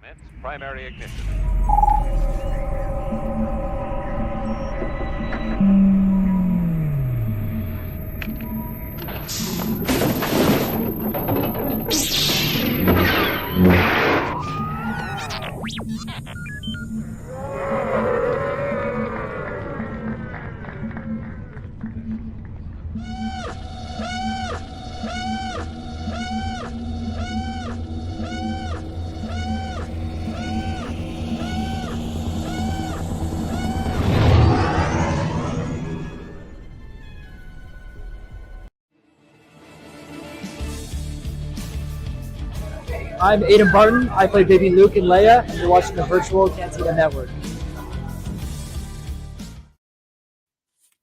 Commence primary ignition. I'm Aiden Barton. I play Baby Luke and Leia, and you're watching the Virtual Cantina Network.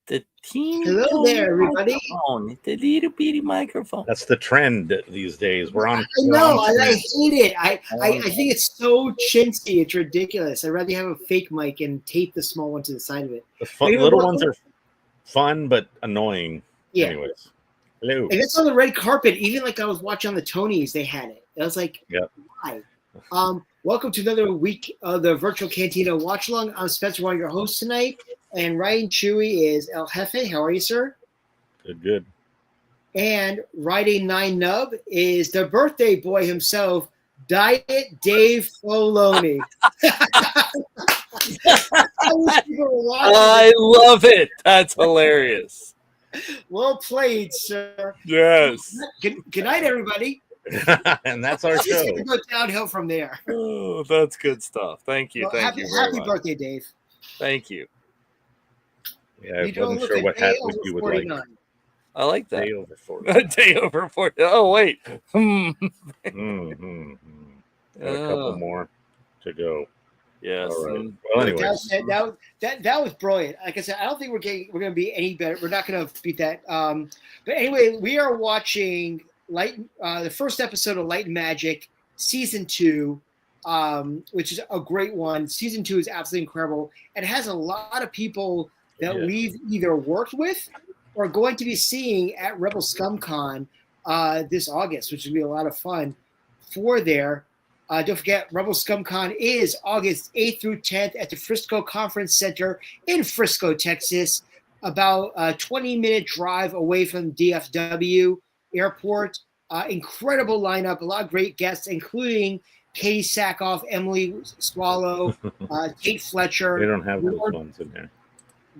The teeny Hello there, everybody. microphone. The little bitty microphone. That's the trend these days. We're on. I know, we're on I trend. hate it. I think it's so chintzy. It's ridiculous. I'd rather have a fake mic and tape the small one to the side of it. The little ones are fun but annoying. Yeah. Anyways, hello. And it's on the red carpet. Even like I was watching on the Tonys, they had it. I was like, Yep. why? Welcome to another week of the Virtual Cantina Watch Along. I'm Spencer, one of your hosts tonight. And Ryan Chewy is El Jefe. How are you, sir? Good. And riding 9 Nub is the birthday boy himself, Diet Dave Filoni. I love it. That's hilarious. Well played, sir. Yes. Good night, everybody. And that's our It's show. going to go downhill from there. Oh, that's good stuff. Thank you. Well, Thank happy you very much. birthday, Dave. Thank you. Yeah, I You don't wasn't look sure a what day hat over you would 49. like. I like that. Day over 40. A day over 40. Oh, wait. Mm-hmm. Got a couple more to go. Yes. All right. Well, anyways. That was brilliant. Like I said, I don't think we're going to be any better. We're not going to beat that. But anyway, we are watching the first episode of Light and Magic Season 2, which is a great one. Season 2 is absolutely incredible. It has a lot of people that we've either worked with or going to be seeing at Rebel ScumCon this August, which will be a lot of fun for there. Don't forget, Rebel ScumCon is August 8th through 10th at the Frisco Conference Center in Frisco, Texas, about a 20-minute drive away from DFW Airport. Incredible lineup, a lot of great guests, including Katie Sackhoff, Emily Swallow, Kate Fletcher. They don't have those ones in there.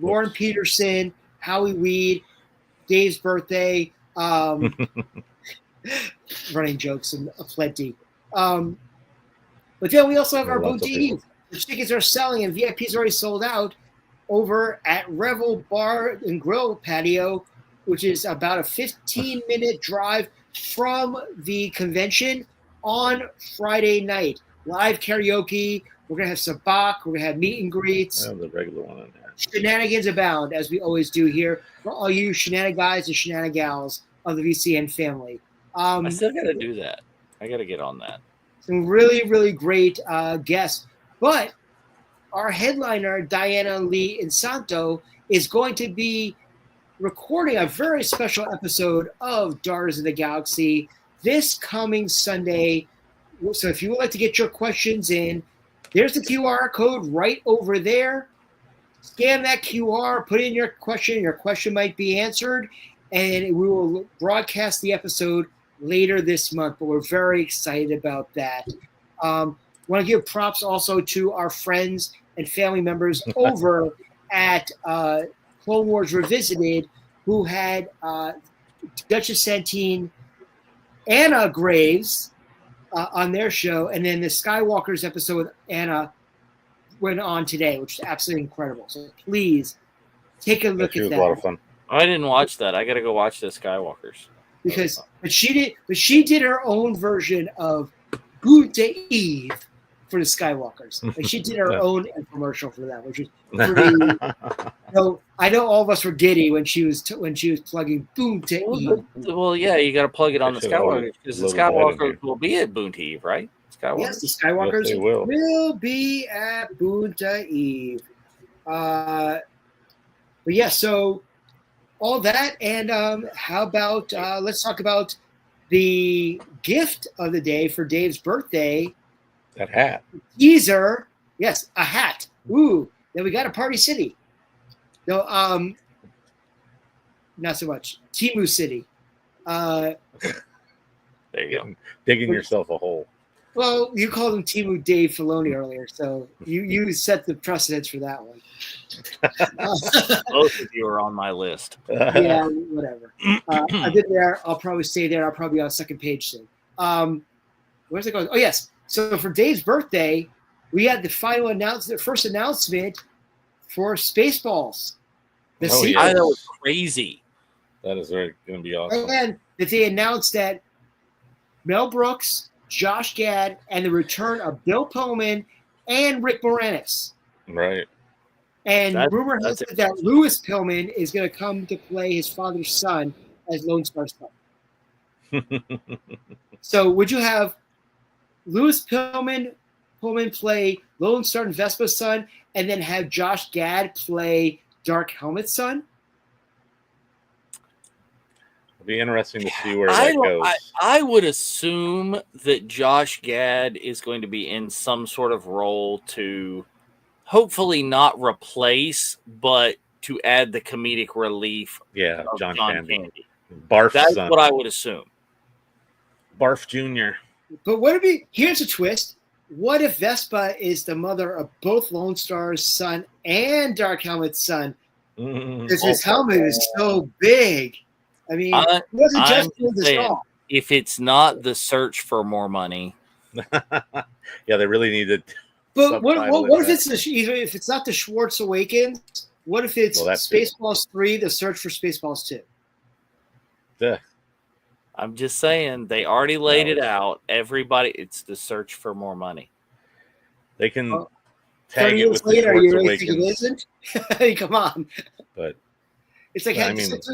Lauren Peterson, Howie Weed, Dave's birthday, running jokes and plenty. But then we also have our boutique. The tickets are selling and VIP's already sold out over at Revel Bar and Grill Patio, which is about a 15-minute drive from the convention on Friday night. Live karaoke. We're going to have sabak. We're going to have meet and greets. I have the regular one in there. Shenanigans abound, as we always do here, for all you shenanigans and shenanigals of the VCN family. I still got to do that. I got to get on that. Some really, really great guests. But our headliner, Diana Lee Insanto, is going to be recording a very special episode of Daughters of the Galaxy this coming Sunday. So if you would like to get your questions in, there's the QR code right over there. Scan that QR, put in your question. Your question might be answered, and we will broadcast the episode later this month. But we're very excited about that. Want to give props also to our friends and family members over at Clone Wars Revisited, who had Duchess Santine, Anna Graves on their show, and then the Skywalkers episode with Anna went on today, which is absolutely incredible. So please take a look at that. It was a lot of fun. I didn't watch that. I got to go watch the Skywalkers. But she did her own version of Good Day Eve for the Skywalkers. Like she did her own infomercial for that, which was pretty. I know all of us were giddy when she was plugging Boom to Eve. Well, yeah, you got to plug it on the Skywalkers because the Skywalkers will be at Boon to Eve, right? Skywalkers. Yes, the Skywalkers will be at Boon to Eve. But yeah, so all that, and how about let's talk about the gift of the day for Dave's birthday. That hat. Teaser. Yes, a hat. Ooh, then we got a Party City. No, not so much. Timu City. There you go. Digging yourself a hole. Well, you called him Timu Dave Filoni earlier, so you set the precedence for that one. Both of you are on my list. Yeah, whatever. I've been there. I'll probably stay there. I'll probably be on second page soon. Where's it going? Oh, yes. So for Dave's birthday, we had the first announcement for Spaceballs. I know, it's crazy. That is going to be awesome. And that they announced that Mel Brooks, Josh Gad, and the return of Bill Pullman and Rick Moranis. Right. And rumor has it that Louis Pillman is going to come to play his father's son as Lone Star's son. So would you have Louis Pullman play Lone Star and Vespa's son, and then have Josh Gad play Dark Helmet's son? It'll be interesting to see where that goes. I would assume that Josh Gad is going to be in some sort of role to hopefully not replace, but to add the comedic relief. Yeah, of John Candy. Barf's That's son. What I would assume. Barf Jr. But what if here's a twist. What if Vespa is the mother of both Lone Star's son and Dark Helmet's son? Because his helmet is so big. I mean, it wasn't just the song. If it's not The Search for More Money. Yeah, they really need to. But what if if it's not The Schwartz Awakens? What if it's Spaceballs 3, The Search for Spaceballs 2? Yeah. I'm just saying, they already laid it out. Everybody, it's The Search for More Money. They can tag it with later, The you Schwartz really think it isn't? I mean, come on. But it's like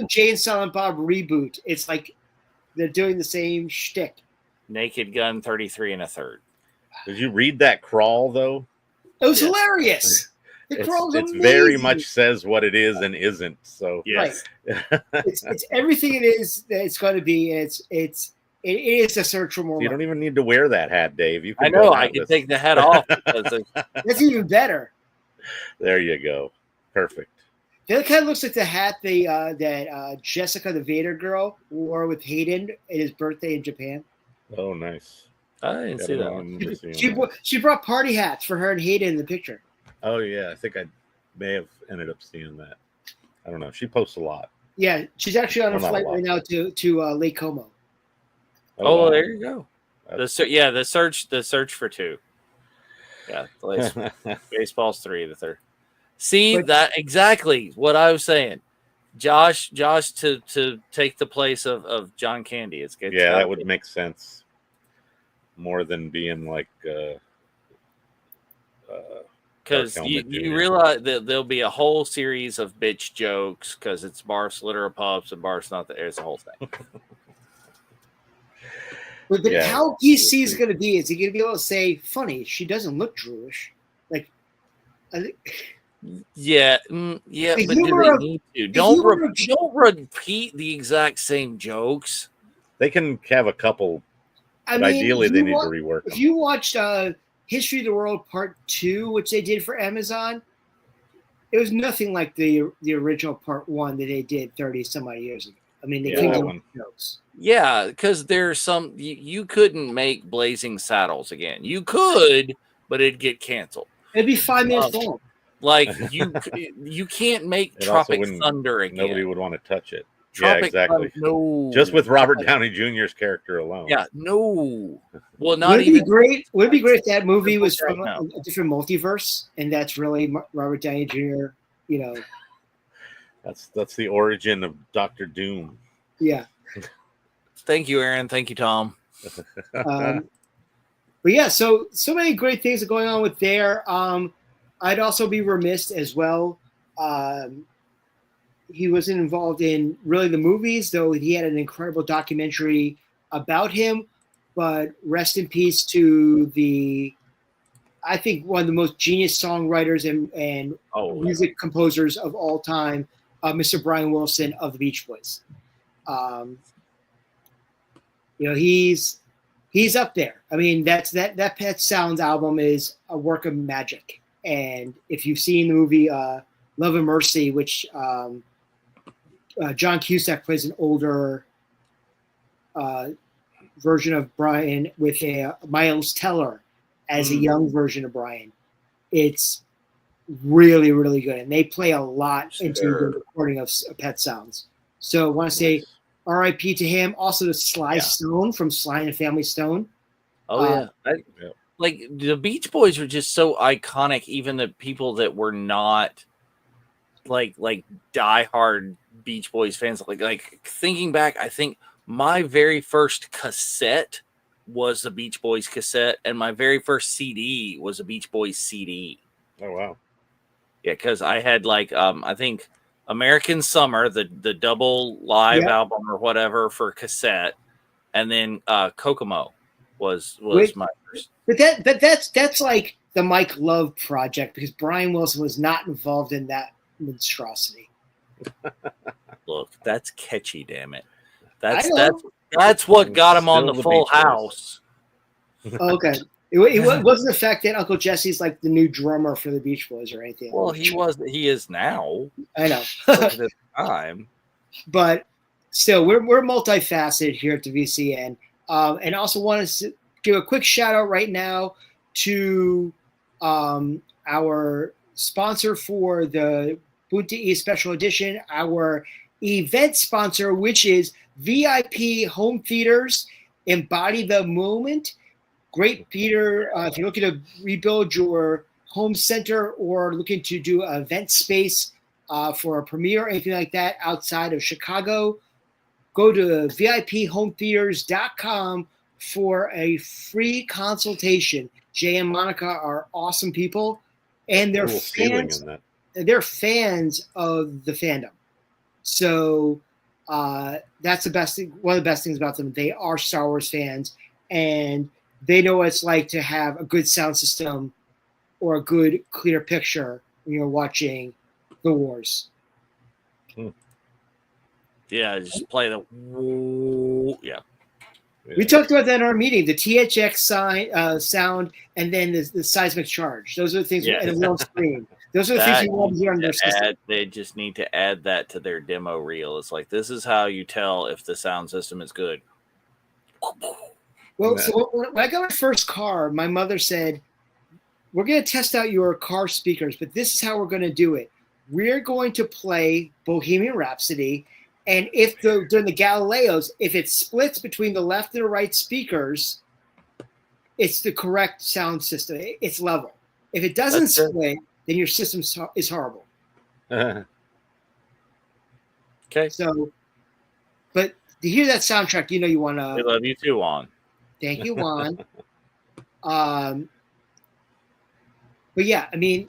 Jane Silent Bob reboot. It's like they're doing the same shtick. Naked Gun 33 1/3. Did you read that crawl though? It was hilarious. It's very much says what it is and isn't. So yes, right. it's everything it is that it's going to be. It is a search for more. You don't even need to wear that hat, Dave. You can I know. I can take the hat off. Because that's even better. There you go. Perfect. That kind of looks like the hat that Jessica, the Vader girl, wore with Hayden at his birthday in Japan. Oh, nice. I didn't see that one. She brought party hats for her and Hayden in the picture. Oh, yeah. I think I may have ended up seeing that. I don't know. She posts a lot. Yeah. She's actually on a flight right now to Lake Como. Oh, wow. There you go. The search for 2. Yeah. Baseballs 3, the 3rd. See, that exactly what I was saying. Josh to take the place of John Candy. It's good. Yeah, that would make sense. More than being like because you realize that there'll be a whole series of bitch jokes because it's Barf's litter of pups and Barf's not there. It's a whole thing. But how DC is going to be? Is he going to be able to say, "Funny, she doesn't look Jewish"? Like, yeah, but do they need to? Don't repeat the exact same jokes. They can have a couple. But ideally, they need to rework them. If you watched History of the World Part 2, which they did for Amazon, it was nothing like the original Part 1 that they did 30-some-odd years ago. I mean, they couldn't get jokes. Yeah, because there's some you couldn't make Blazing Saddles again. You could, but it'd get canceled. It'd be 5 minutes long. Like you can't make Tropic Thunder again. Nobody would want to touch it. Tropic exactly. No. Just with Robert Downey Jr.'s character alone. Yeah, no. Well, Would it be great if that movie was from a different multiverse, and that's really Robert Downey Jr., you know. That's the origin of Dr. Doom. Yeah. Thank you, Aaron. Thank you, Tom. But yeah, so many great things are going on with there. I'd also be remiss as well. He wasn't involved in really the movies, though he had an incredible documentary about him. But rest in peace to I think one of the most genius songwriters and music composers of all time, Mr. Brian Wilson of the Beach Boys. He's he's up there. I mean, that Pet Sounds album is a work of magic. And if you've seen the movie Love and Mercy, which John Cusack plays an older version of Brian with Miles Teller as a young version of Brian, it's really, really good. And they play a lot into the recording of Pet Sounds. So I want to say R.I.P. to him. Also to Sly Stone from Sly and the Family Stone. Oh, like the Beach Boys are just so iconic, even the people that were not like diehard Beach Boys fans. Like thinking back, I think my very first cassette was the Beach Boys cassette, and my very first CD was a Beach Boys CD. Oh wow. Yeah, because I had I think American Summer, the double live album or whatever for cassette, and then Kokomo was my first. But that's like the Mike Love project, because Brian Wilson was not involved in that monstrosity. Look, that's catchy, damn it. That's what got him on the Full House. Okay. It wasn't the fact that Uncle Jesse's like the new drummer for the Beach Boys or anything. Well, he is now. I know. At the time. But still, we're multifaceted here at the VCN. And also want to give a quick shout out right now to our sponsor for the Bunta E Special Edition, our event sponsor, which is VIP Home Theaters. Embody the Moment. Great theater. If you're looking to rebuild your home center or looking to do an event space for a premiere or anything like that outside of Chicago, go to VIPHometheaters.com for a free consultation. Jay and Monica are awesome people, and they're fans. They're fans of the fandom. So that's the best thing. One of the best things about them, they are Star Wars fans, and they know what it's like to have a good sound system or a good, clear picture when you're watching the wars. Yeah, just play the We talked about that in our meeting, the THX sound, and then the seismic charge. Those are the things, and the on screen. Those are the things you want to hear on their system. They just need to add that to their demo reel. It's like, this is how you tell if the sound system is good. Well, so when I got my first car, my mother said, we're going to test out your car speakers, but this is how we're going to do it. We're going to play Bohemian Rhapsody, and during the Galileos, if it splits between the left and the right speakers, it's the correct sound system. It's level. If it doesn't split, then your system is horrible. Okay. So, but to hear that soundtrack, you want to. We love you too, Juan. Thank you, Juan. But yeah, I mean,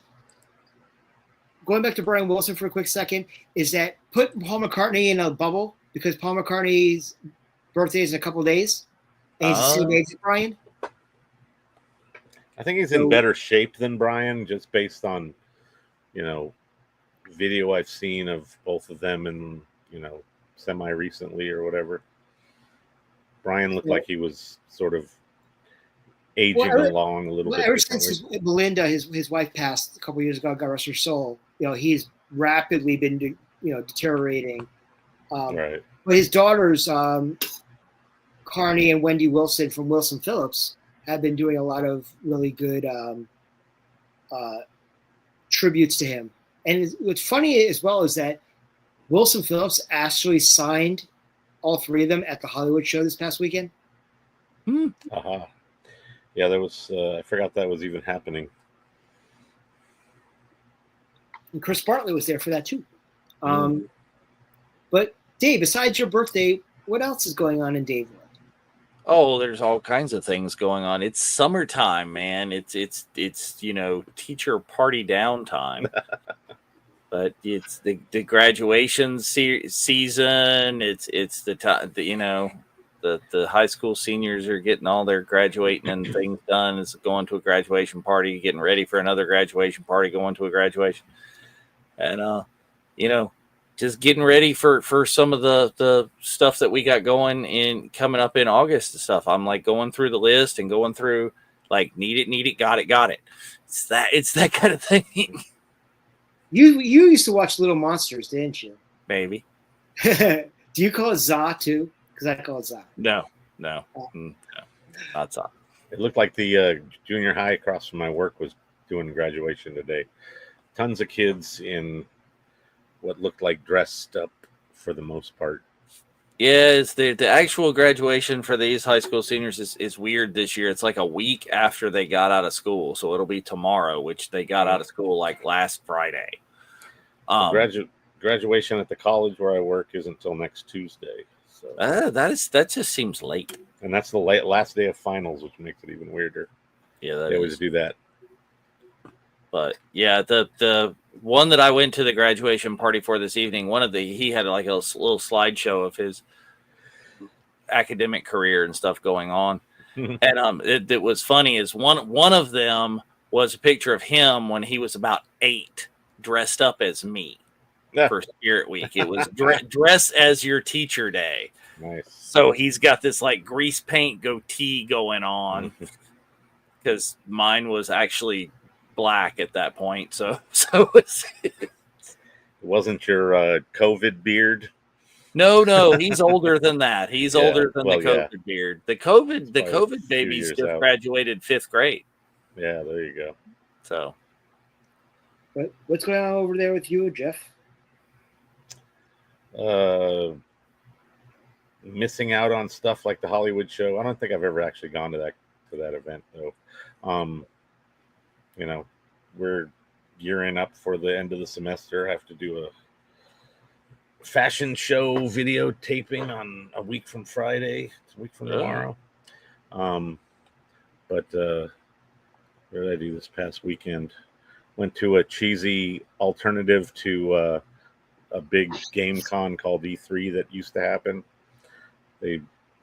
going back to Brian Wilson for a quick second, is that put Paul McCartney in a bubble, because Paul McCartney's birthday is in a couple of days, and he's the same age as Brian. I think he's in better shape than Brian, just based on, video I've seen of both of them in, semi-recently or whatever. Brian looked like he was sort of aging along a little bit. Ever since Melinda, his wife, passed a couple of years ago, God rest her soul, he's rapidly been, deteriorating. Right. But his daughters, Carney and Wendy Wilson from Wilson Phillips, have been doing a lot of really good tributes to him. And what's funny as well is that Wilson Phillips actually signed all three of them at the Hollywood show this past weekend. Uh-huh. Yeah, there was, I forgot that was even happening. And Chris Bartlett was there for that too. But Dave, besides your birthday, what else is going on in Dave World? Oh, there's all kinds of things going on. It's summertime, man. It's teacher party downtime. But it's the graduation season. It's the time, the high school seniors are getting all their graduating and things done. It's going to a graduation party, getting ready for another graduation party, going to a graduation. And, just getting ready for some of the stuff that we got going in coming up in August and stuff. I'm like going through the list and going through like need it, got it. It's that kind of thing. You used to watch Little Monsters, didn't you? Maybe. Do you call it Za too? Because I call it Za. No, not Za. It looked like the junior high across from my work was doing graduation today. Tons of kids in what looked like dressed up for the most part. Yeah, it's the actual graduation for these high school seniors is weird this year. It's like a week after they got out of school, so it'll be tomorrow, which they got out of school like last Friday. Graduation at the college where I work is until next Tuesday. So that just seems late. And that's the last day of finals, which makes it even weirder. Yeah, they always do that. But yeah, the one that I went to the graduation party for this evening, he had like a little slideshow of his academic career and stuff going on. And it was funny is one of them was a picture of him when he was about 8, dressed up as me for Spirit Week. It was dress as your teacher day. Nice. So he's got this like grease paint goatee going on because mine was actually black at that point. So it wasn't your COVID beard. No, he's older than that. He's older than the COVID beard. The COVID babies just graduated 5th grade. Yeah, there you go. So, what's going on over there with you, Jeff? Missing out on stuff like the Hollywood show. I don't think I've ever actually gone to that event though. We're gearing up for the end of the semester. I have to do a fashion show videotaping on a week from Friday. It's a week from tomorrow. But what did I do this past weekend? Went to a cheesy alternative to a big game con called E3 that used to happen.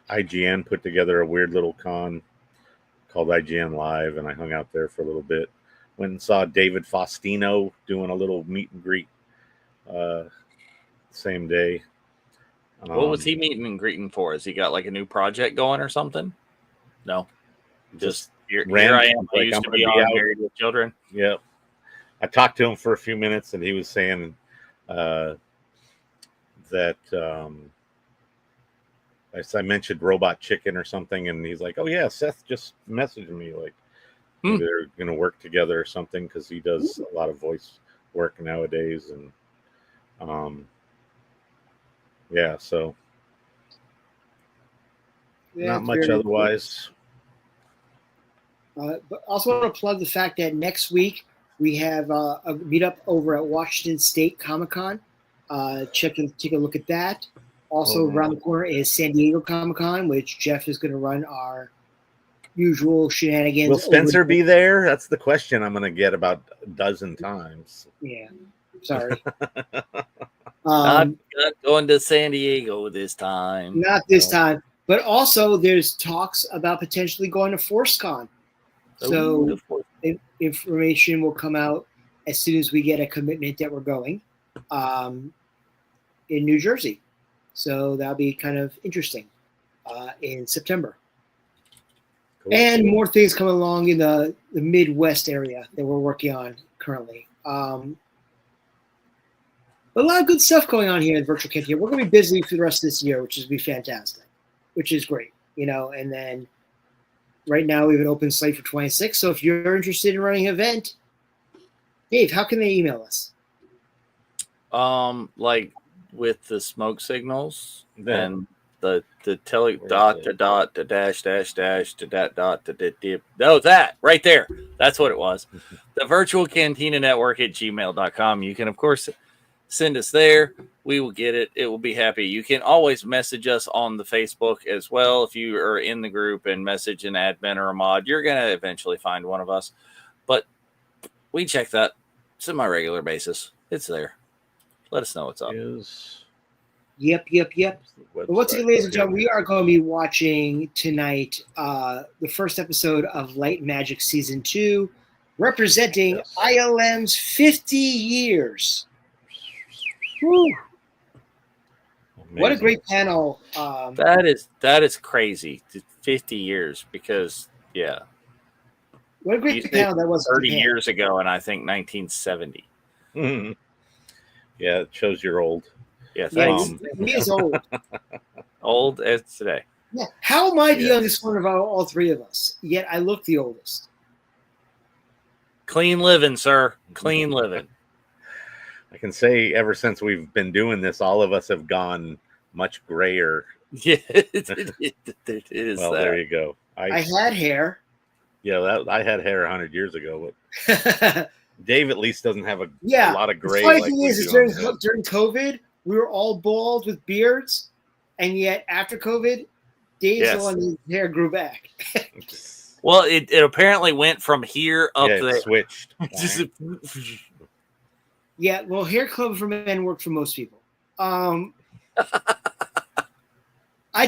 IGN put together a weird little con called IGN Live, and I hung out there for a little bit. Went and saw David Faustino doing a little meet and greet same day. What was he meeting and greeting for? Has he got like a new project going or something? No. Just here I am. I used to be on Married with Children. Yep. I talked to him for a few minutes, and he was saying that I mentioned Robot Chicken or something, and he's like, "Oh yeah, Seth just messaged me like they're going to work together or something because he does a lot of voice work nowadays." And so not much otherwise. But also want to plug the fact that next week we have a meetup over at Washington State Comic-Con. Take a look at that. Also, around the corner is San Diego Comic-Con, which Jeff is going to run our usual shenanigans. Will Spencer be there? That's the question I'm going to get about a dozen times. Yeah, sorry. I'm not going to San Diego this time. Not this time. But also, there's talks about potentially going to ForceCon. So information will come out as soon as we get a commitment that we're going in New Jersey. So that'll be kind of interesting in September. Cool. And more things coming along in the Midwest area that we're working on currently. A lot of good stuff going on here in Virtual Cantina. We're going to be busy for the rest of this year, which is be fantastic, which is great, And then right now we have an open slate for 26. So if you're interested in running an event, Dave, how can they email us? Like with the smoke signals and the that right there. That's what it was. The Virtual Cantina Network at gmail.com. You can, of course, send us there. We will get it. It will be happy. You can always message us on the Facebook as well. If you are in the group and message an admin or a mod, you're going to eventually find one of us. But we check that semi-regular basis. It's there. Let us know what's up. Yep. But once again, ladies and gentlemen, we are going to be watching tonight the first episode of Light Magic Season 2, representing ILM's 50 years. Woo. What a Amazing. great panel. That is crazy. 50 years because What a you great said panel that was. 30 Japan. years ago, and I think 1970. Mhm. Yeah, it shows you're old. Yeah, Yeah, thanks. he is old. Old as today. Yeah. How am I the Yeah. youngest one of all three of us? Yet I look the oldest. Clean living, sir. Clean living. I can say ever since we've been doing this, all of us have gone much grayer. Yeah, it is Well, that. there you go. I had hair. I had hair 100 years ago, but Dave at least doesn't have a lot of The gray funny like thing we is do. during COVID, we were all bald with beards, and yet after COVID, Dave's the one whose hair grew back. Well, it apparently went from here up Yeah, it there. switched. Yeah, well, hair club for men worked for most people. I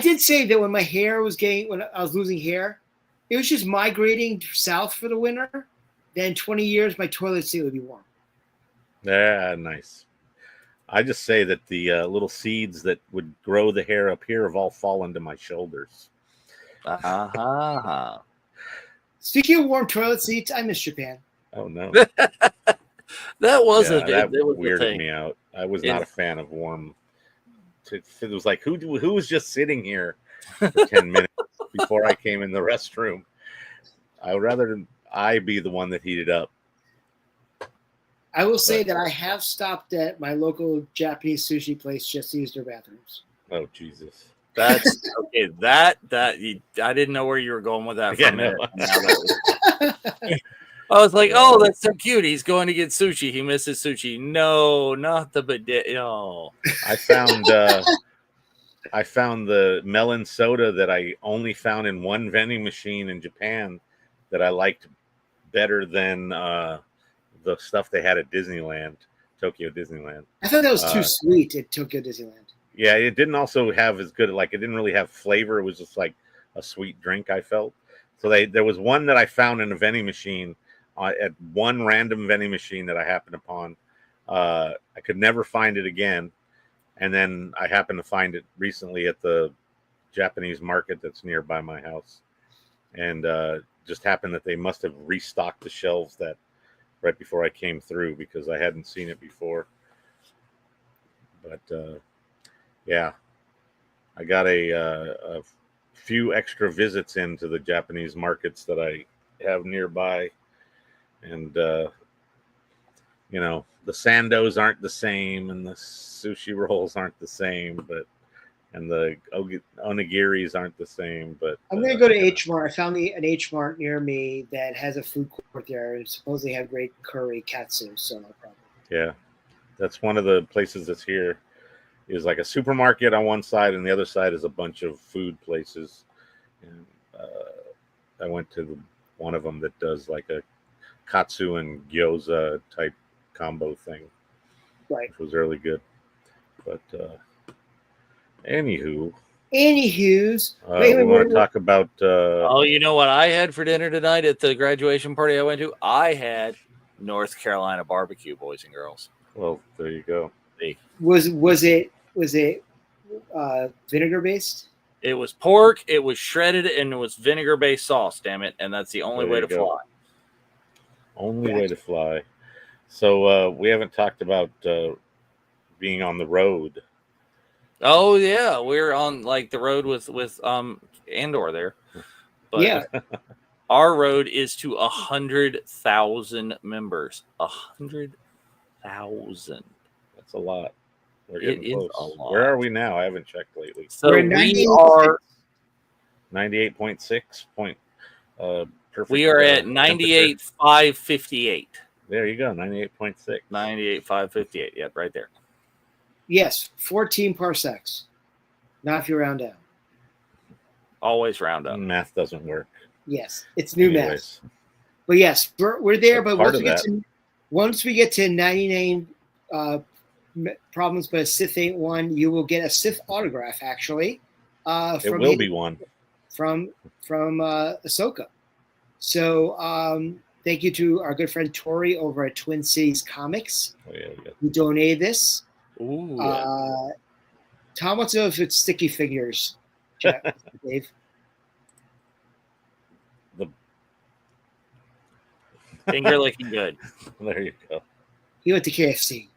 did say that when I was losing hair, it was just migrating south for the winter. Then 20 years, my toilet seat would be warm. Yeah, nice. I just say that the little seeds that would grow the hair up here have all fallen to my shoulders. Speaking of warm toilet seats, I miss Japan. Oh no, that was that was weirded me out. I was not a fan of warm. It was like who was just sitting here for 10 minutes before I came in the restroom. I would rather I be the one that heated up. I will say that I have stopped at my local Japanese sushi place just to use their bathrooms. Oh Jesus! That's okay. I didn't know where you were going with that. I was like, oh, that's so cute. He's going to get sushi. He misses sushi. No, not the bidet. No. I found the melon soda that I only found in one vending machine in Japan that I liked better than the stuff they had at Tokyo Disneyland. I thought that was too sweet at Tokyo Disneyland. Yeah, it didn't also have as good, like it didn't really have flavor. It was just like a sweet drink, I felt. So there was one that I found in a vending machine at one random vending machine that I happened upon. I could never find it again. And then I happened to find it recently at the Japanese market that's nearby my house. And just happened that they must have restocked the shelves that right before I came through because I hadn't seen it before. But yeah, I got a few extra visits into the Japanese markets that I have nearby. And, the sandos aren't the same and the sushi rolls aren't the same, and the onigiris aren't the same. But I'm going to go to H Mart. I found an H Mart near me that has a food court there and supposedly have great curry katsu. So no problem. Yeah, that's one of the places that's here. Is like a supermarket on one side, and the other side is a bunch of food places. And I went to one of them that does like a katsu and gyoza type combo thing, right? Which was really good. But anywho's, we want to talk about. Oh, you know what I had for dinner tonight at the graduation party I went to? I had North Carolina barbecue, boys and girls. Well, there you go. Was it vinegar based? It was pork, it was shredded, and it was vinegar based sauce, damn it. And that's the only way to fly. Only way to fly. So we haven't talked about being on the road. Oh yeah, we're on like the road with Andor there. But yeah. Our road is to 100,000 members. 100,000. That's a lot. We're getting close. A lot. Where are we now? I haven't checked lately. So we are 98.6 point. Perfect. We are at 98,558. There you go, 98.6. 98,558. Yep, right there. Yes, 14 parsecs. Not if you round down. Always round up. Math doesn't work. Yes, it's new math. But yes, we're there. But once we get to 99 problems, but a Sith ain't one, you will get a Sith autograph. Actually, it will be one from Ahsoka. So thank you to our good friend Tori over at Twin Cities Comics, who donated this. Ooh. Tom wants to know if it's sticky figures. Dave. The Finger licking good. There you go. He went to KFC.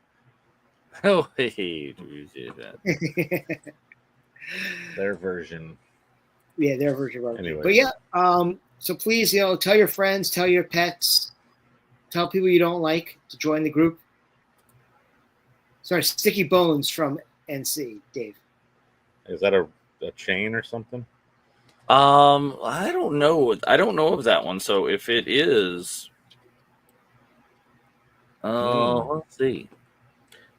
Oh, hey, we did that. Their version. Yeah, their version of it. Anyway. But yeah, so please, tell your friends, tell your pets, tell people you don't like to join the group. Sorry, Sticky Bones from NC, Dave. Is that a chain or something? I don't know. I don't know of that one. So if it is, let's see.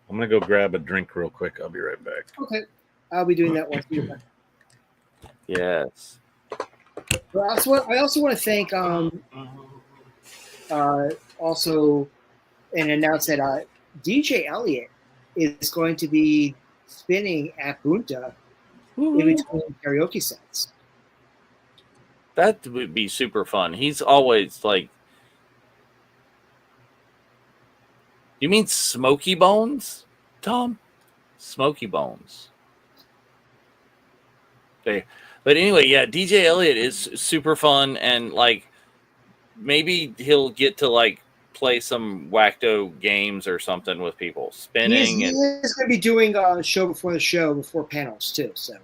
I'm gonna go grab a drink real quick. I'll be right back. Okay, I'll be doing that once you're back. Yes. But I also want to thank also and announce that DJ Elliott is going to be spinning at Bunta in between karaoke sets. That would be super fun. He's always like, you mean Smoky Bones, Tom? Smoky Bones. Okay. But anyway, yeah, DJ Elliott is super fun, and like maybe he'll get to like play some wacko games or something with people spinning. He is going to be doing a show before panels too. So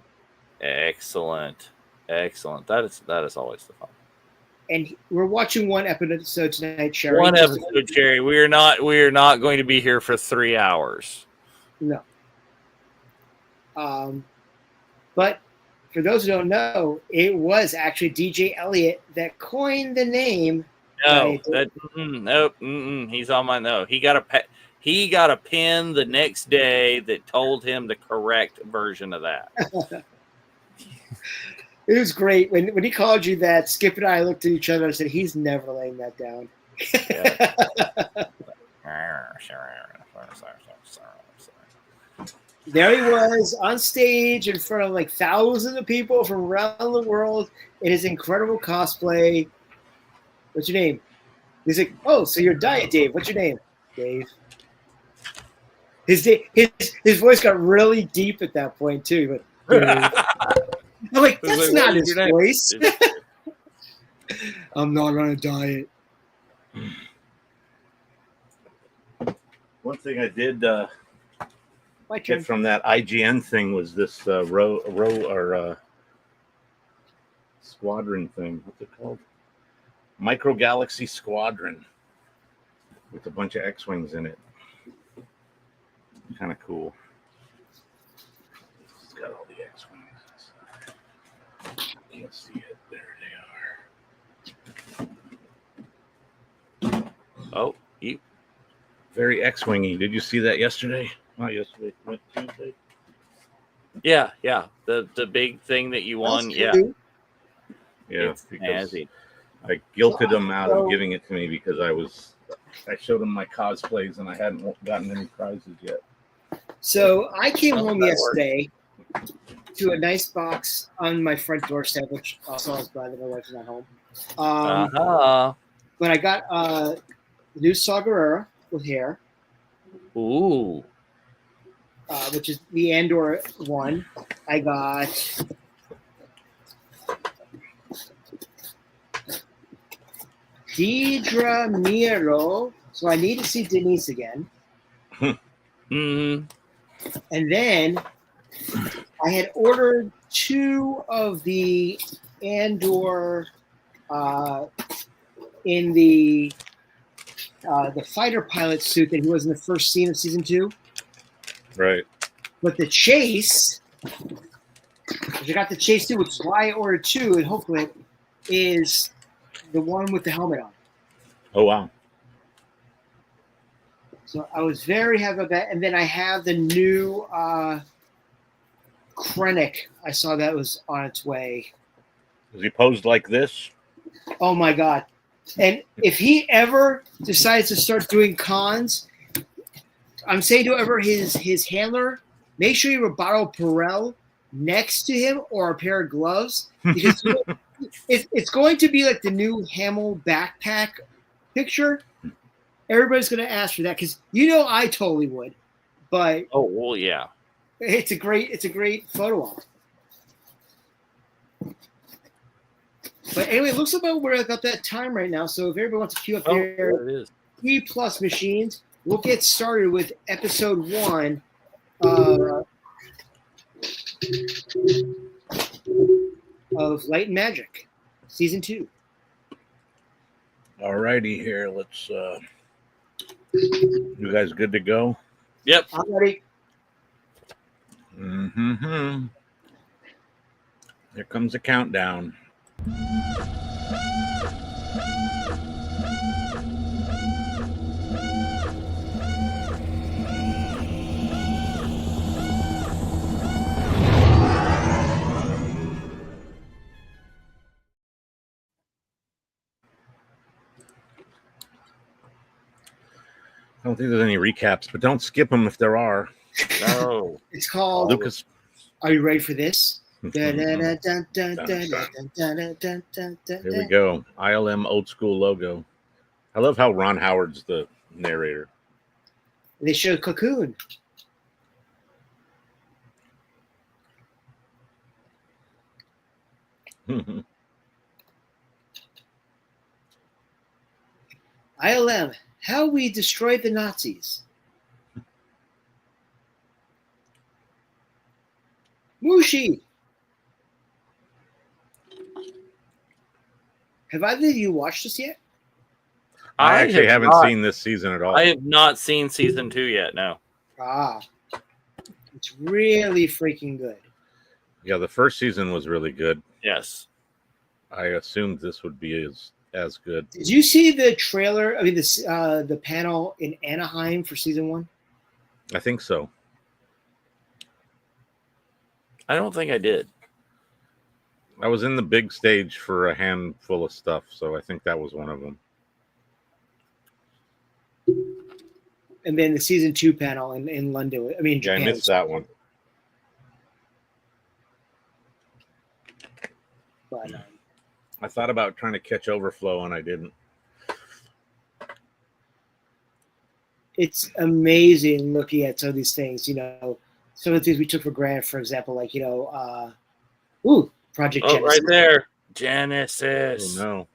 excellent. That is always the fun. And we're watching one episode tonight, Sherry. One episode, Sherry. We are not going to be here for 3 hours. No. But for those who don't know, it was actually DJ Elliott that coined the name. No, nope. He's on my no. He got a pin the next day that told him the correct version of that. It was great when he called you that. Skip and I looked at each other and said, "He's never laying that down." There he was on stage in front of like thousands of people from around the world in his incredible cosplay. What's your name? He's like, "Oh, so you're Diet Dave. What's your name?" Dave. His voice got really deep at that point too. But, I'm like, that's not his voice. I'm not on a diet. One thing I did My turn. get from that IGN thing was this squadron thing. What's it called? Micro Galaxy Squadron with a bunch of X-Wings in it. Kind of cool. It's got all the X-Wings. Can't see it. There they are. Oh, you Very X-Wingy. Did you see that yesterday? Not yesterday. Tuesday. Yeah. The big thing that you won. Yeah. Yeah. It's Because snazzy. I guilted him out of giving it to me because I showed him my cosplays and I hadn't gotten any prizes yet. So I came home yesterday to a nice box on my front doorstep, which also I was glad that my wife was not home. But I got the new Saw Gerrera with hair. Ooh. Which is the Andor one. I got Deidre Miro. So I need to see Denise again. Mm-hmm. And then I had ordered 2 of the Andor in the fighter pilot suit that he was in the first scene of season 2. Right. But the chase, I got the chase too, which is why I ordered 2, and hopefully is the one with the helmet on. Oh, wow. So I was very happy about that. And then I have the new Krennic. I saw that was on its way. Is he posed like this? Oh, my God. And if he ever decides to start doing cons, I'm saying to whoever his handler, make sure you have a bottle of Perel next to him or a pair of gloves. Because it's going to be like the new Hamel backpack picture. Everybody's going to ask for that because I totally would. But Oh, well, yeah. It's a great photo op. But anyway, it looks like we're about that time right now. So if everybody wants to queue up their there it is. 3+ machines, we'll get started with episode 1 of Light and Magic, season 2. All righty, here. Let's. You guys good to go? Yep. I'm ready. Mm-hmm. Here comes the countdown. I don't think there's any recaps, but don't skip them if there are. No. It's called Lucas. Are you ready for this? Here we go. ILM old school logo. I love how Ron Howard's the narrator. They show Cocoon. ILM, how we destroyed the Nazis. Mushi. Have either of you watched this yet? I actually have haven't not. seen this season at all. I have not seen season 2 yet. No. It's really freaking good. Yeah, the first season was really good. Yes. I assumed this would be as good. Did you see the trailer? I mean, the panel in Anaheim for season 1? I think so. I don't think I did. I was in the big stage for a handful of stuff, so I think that was one of them. And then the season 2 panel in London. I mean, Japan. Yeah, I missed that one. But, I thought about trying to catch Overflow, and I didn't. it's amazing looking at some of these things. You know, some of the things we took for granted. For example, like Project Genesis. Right there, Genesis. Oh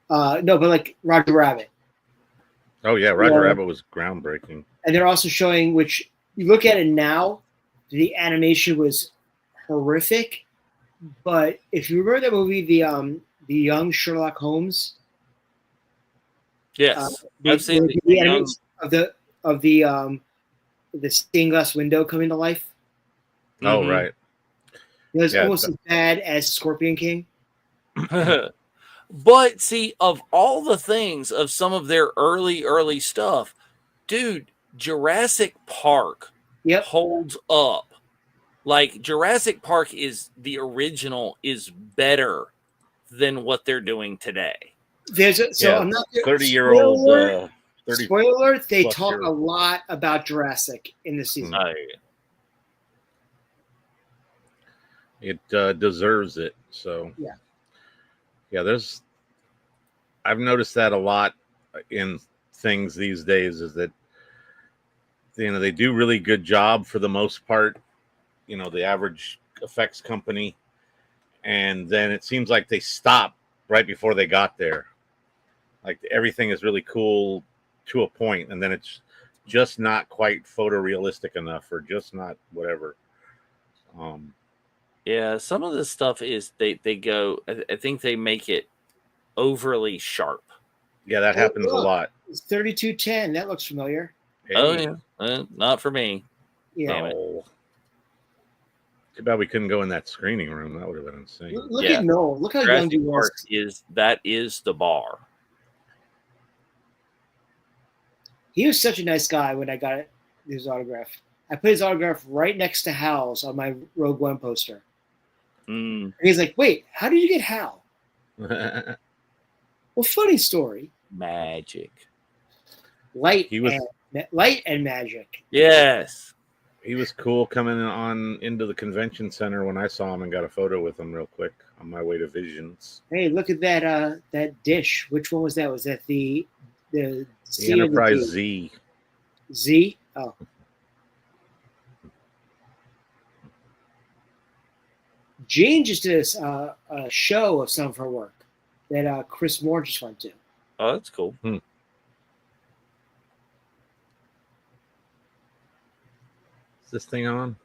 no. No, but like Roger Rabbit. Oh yeah, Roger Rabbit was groundbreaking. And they're also showing, which you look at it now, the animation was horrific. But if you remember that movie, the young Sherlock Holmes. Yes, I've seen the animation of the stained glass window coming to life. Oh right. It was almost as bad as Scorpion King. But see, of all the things of some of their early stuff, dude, Jurassic Park holds up. Like Jurassic Park is the original is better than what they're doing today. I'm not 30-year-old. Spoiler alert, they talk a lot about Jurassic in the season. It deserves it. So I've noticed that a lot in things these days, is that they do really good job for the most part, the average effects company, and then it seems like they stop right before they got there. Like everything is really cool to a point, and then it's just not quite photorealistic enough, or just not whatever. Yeah, some of this stuff is they go. I think they make it overly sharp. Yeah, that happens a lot. It's 3210. That looks familiar. Hey. Oh yeah, not for me. Yeah. Damn it. Too bad we couldn't go in that screening room. That would have been insane. Look at Noel. Look how young he was. That is the bar. He was such a nice guy when I got his autograph. I put his autograph right next to Hal's on my Rogue One poster. And he's like, "Wait, how did you get Hal?" Well, funny story. Magic. Light and magic. Yes. He was cool coming on into the convention center when I saw him and got a photo with him real quick on my way to Visions. Hey, look at that dish. Which one was that? Was that the Enterprise Z? Z? Oh. Jane just did a show of some of her work that Chris Moore just went to. Oh, that's cool. Is this thing on?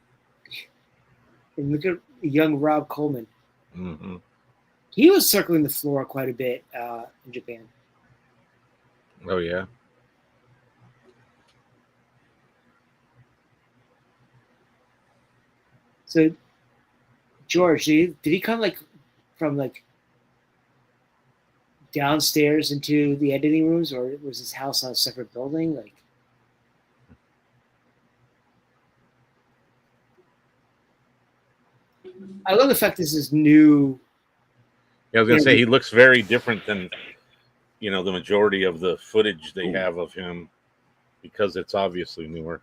And look at young Rob Coleman. Mm-hmm. He was circling the floor quite a bit in Japan. Oh yeah. So, George, did he come from downstairs into the editing rooms, or was his house on a separate building? Like, I love the fact this is new. Yeah, I was gonna say he looks very different than the majority of the footage they have of him, because it's obviously newer.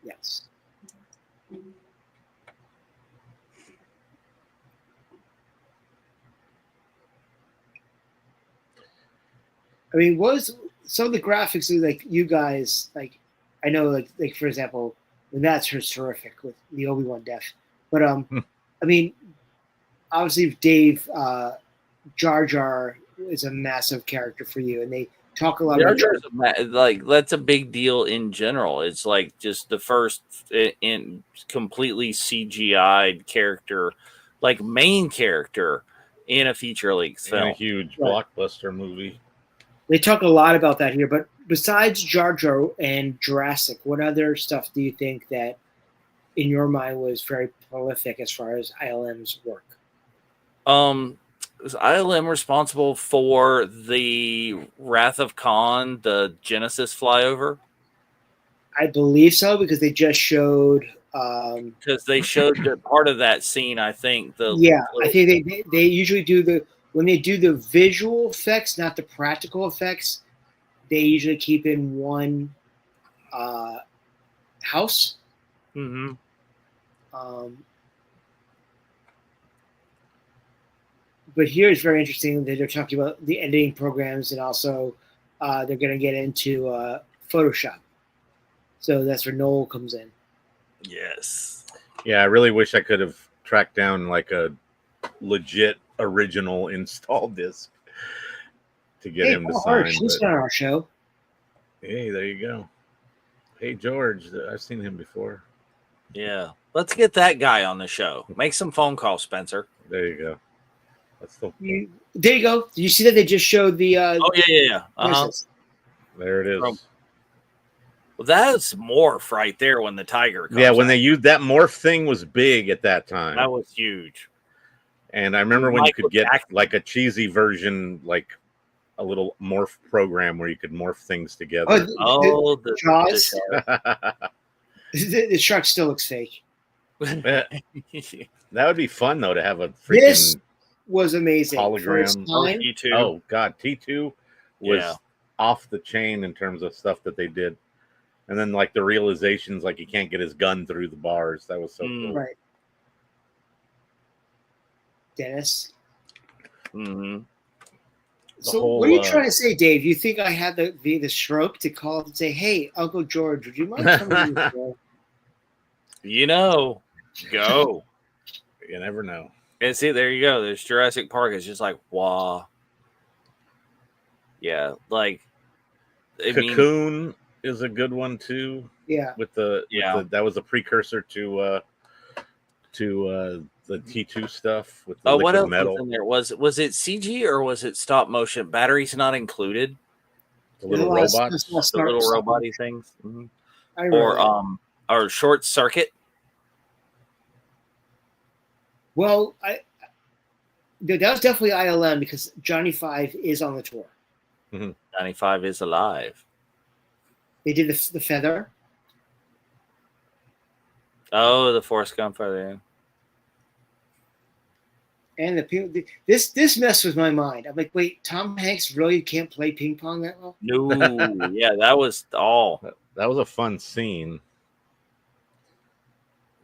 Yes. I mean, was some of the graphics like you guys like? I know, like for example, that's terrific with the Obi-Wan death, but I mean, obviously Dave Jar Jar is a massive character for you, and they talk a lot Jar about Jar's like that's a big deal in general. It's like just the first in completely CGI'd character, like main character in a feature length film. And a huge blockbuster movie. They talk a lot about that here, but besides Jar Jar and Jurassic, what other stuff do you think that, in your mind, was very prolific as far as ILM's work? Was ILM responsible for the Wrath of Khan, the Genesis flyover? I believe so, because they just showed. Because they showed part of that scene, I think. I think they usually do when they do the visual effects, not the practical effects. They usually keep in one house. Mm-hmm. But here it's very interesting that they're talking about the editing programs, and also they're going to get into Photoshop. So that's where Noel comes in. Yes. Yeah, I really wish I could have tracked down like a legit original install disc to get him to sign. He's on our show. Hey, there you go. Hey, George, I've seen him before. Yeah. Let's get that guy on the show. Make some phone calls, Spencer. There you go. There you go. Did you see that they just showed the? Oh yeah. Uh-huh. There it is. Well, that's morph right there when the tiger comes when out. they used that morph thing was big at that time. That was huge. And I remember when you could get like a cheesy version, like a little morph program where you could morph things together. The Jaws. The shark still looks fake. That would be fun though, to have a freaking. This was amazing. Hologram. T2. Oh God, T2 was off the chain in terms of stuff that they did. And then like the realizations, like he can't get his gun through the bars. That was so cool. Right. Dennis. Mm-hmm. So what are you trying to say, Dave? You think I had the stroke to call up and say, "Hey, Uncle George, would you mind coming to the show?" Go. You never know. And see, there you go. There's Jurassic Park. It's just like, wow. Yeah, like Cocoon is a good one too. Yeah. With that was a precursor to the T2 stuff with the what else metal. was in there? Was it CG or was it stop motion? Batteries not included. The little robots, the little robot-y things, mm-hmm. Or short circuit. Well, that was definitely ILM, because Johnny Five is on the tour. Mm-hmm. Johnny Five is alive. They did the feather. Oh, the Forrest Gump feather. And this messed with my mind. I'm like, wait, Tom Hanks really can't play ping pong that well? No, yeah, that was all. That was a fun scene.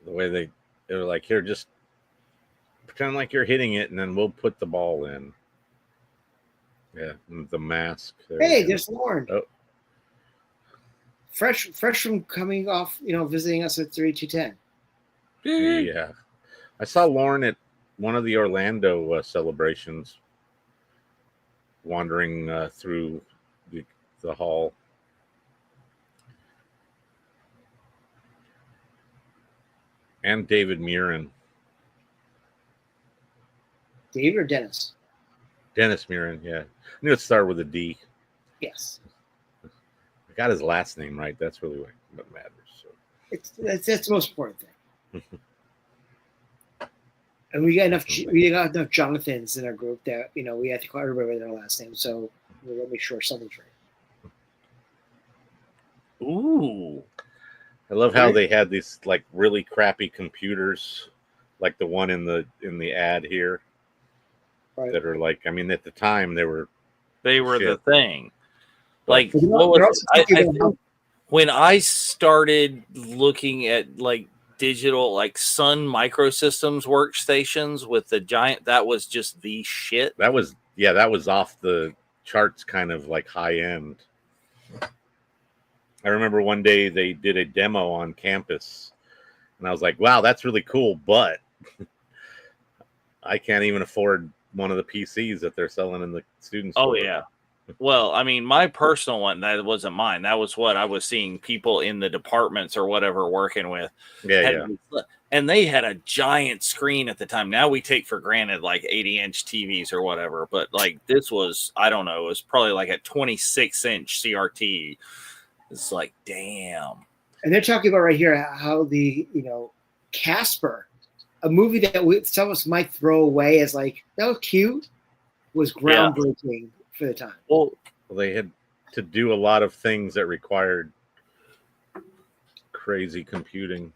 The way they were like, here, just pretend like you're hitting it, and then we'll put the ball in. Yeah, the mask. Hey, there's Lauren. Oh. Fresh from coming off, visiting us at 3210. Yeah. I saw Lauren at one of the Orlando celebrations, wandering through the hall. And David Murin. David or Dennis? Dennis Murin, yeah. I knew it started with a D. Yes. I got his last name right. That's really what matters. So. That's the most important thing. And we got enough Jonathans in our group that we have to call everybody by their last name. So we'll make sure something's right. Ooh. I love how they had these like really crappy computers, like the one in the ad here, that are like, I mean, at the time they were the thing. Like, when I started looking at like digital, like Sun Microsystems workstations with the giant, that was just the shit. That was off the charts, kind of like high end. I remember one day they did a demo on campus, and I was like, wow, that's really cool, but I can't even afford one of the PCs that they're selling in the student store. Oh, yeah. Well, I mean, my personal one, that wasn't mine. That was what I was seeing people in the departments or whatever working with. Yeah. And they had a giant screen at the time. Now we take for granted like 80-inch TVs or whatever. But like this was, I don't know, it was probably like a 26-inch CRT. It's like, damn. And they're talking about right here how the, Casper, a movie that some of us might throw away as like, that was cute, was groundbreaking for the time. Well, they had to do a lot of things that required crazy computing.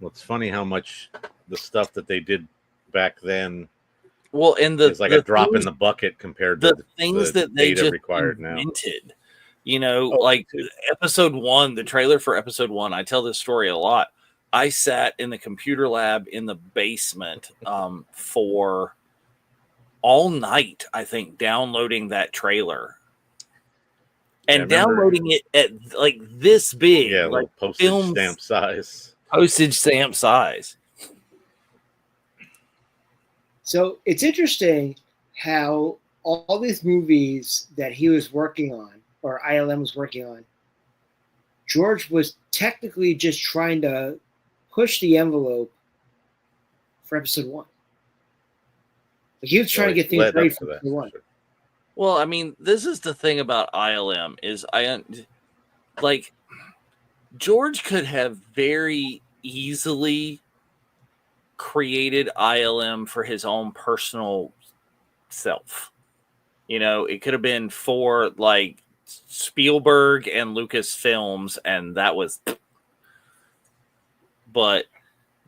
Well, it's funny how much the stuff that they did back then is like a drop in the bucket compared to the things that they just required invented. Like episode 1, the trailer for episode 1, I tell this story a lot. I sat in the computer lab in the basement for all night, I think, downloading that trailer. And downloading it at like this big. Yeah, like postage stamp size. Postage stamp size. So it's interesting how all these movies that he was working on, or ILM was working on, George was technically just trying to push the envelope for episode 1. Like he was trying to get things ready for episode 1. Well, I mean, this is the thing about ILM is George could have very easily created ILM for his own personal self. It could have been for like Spielberg and Lucasfilms, and that was. But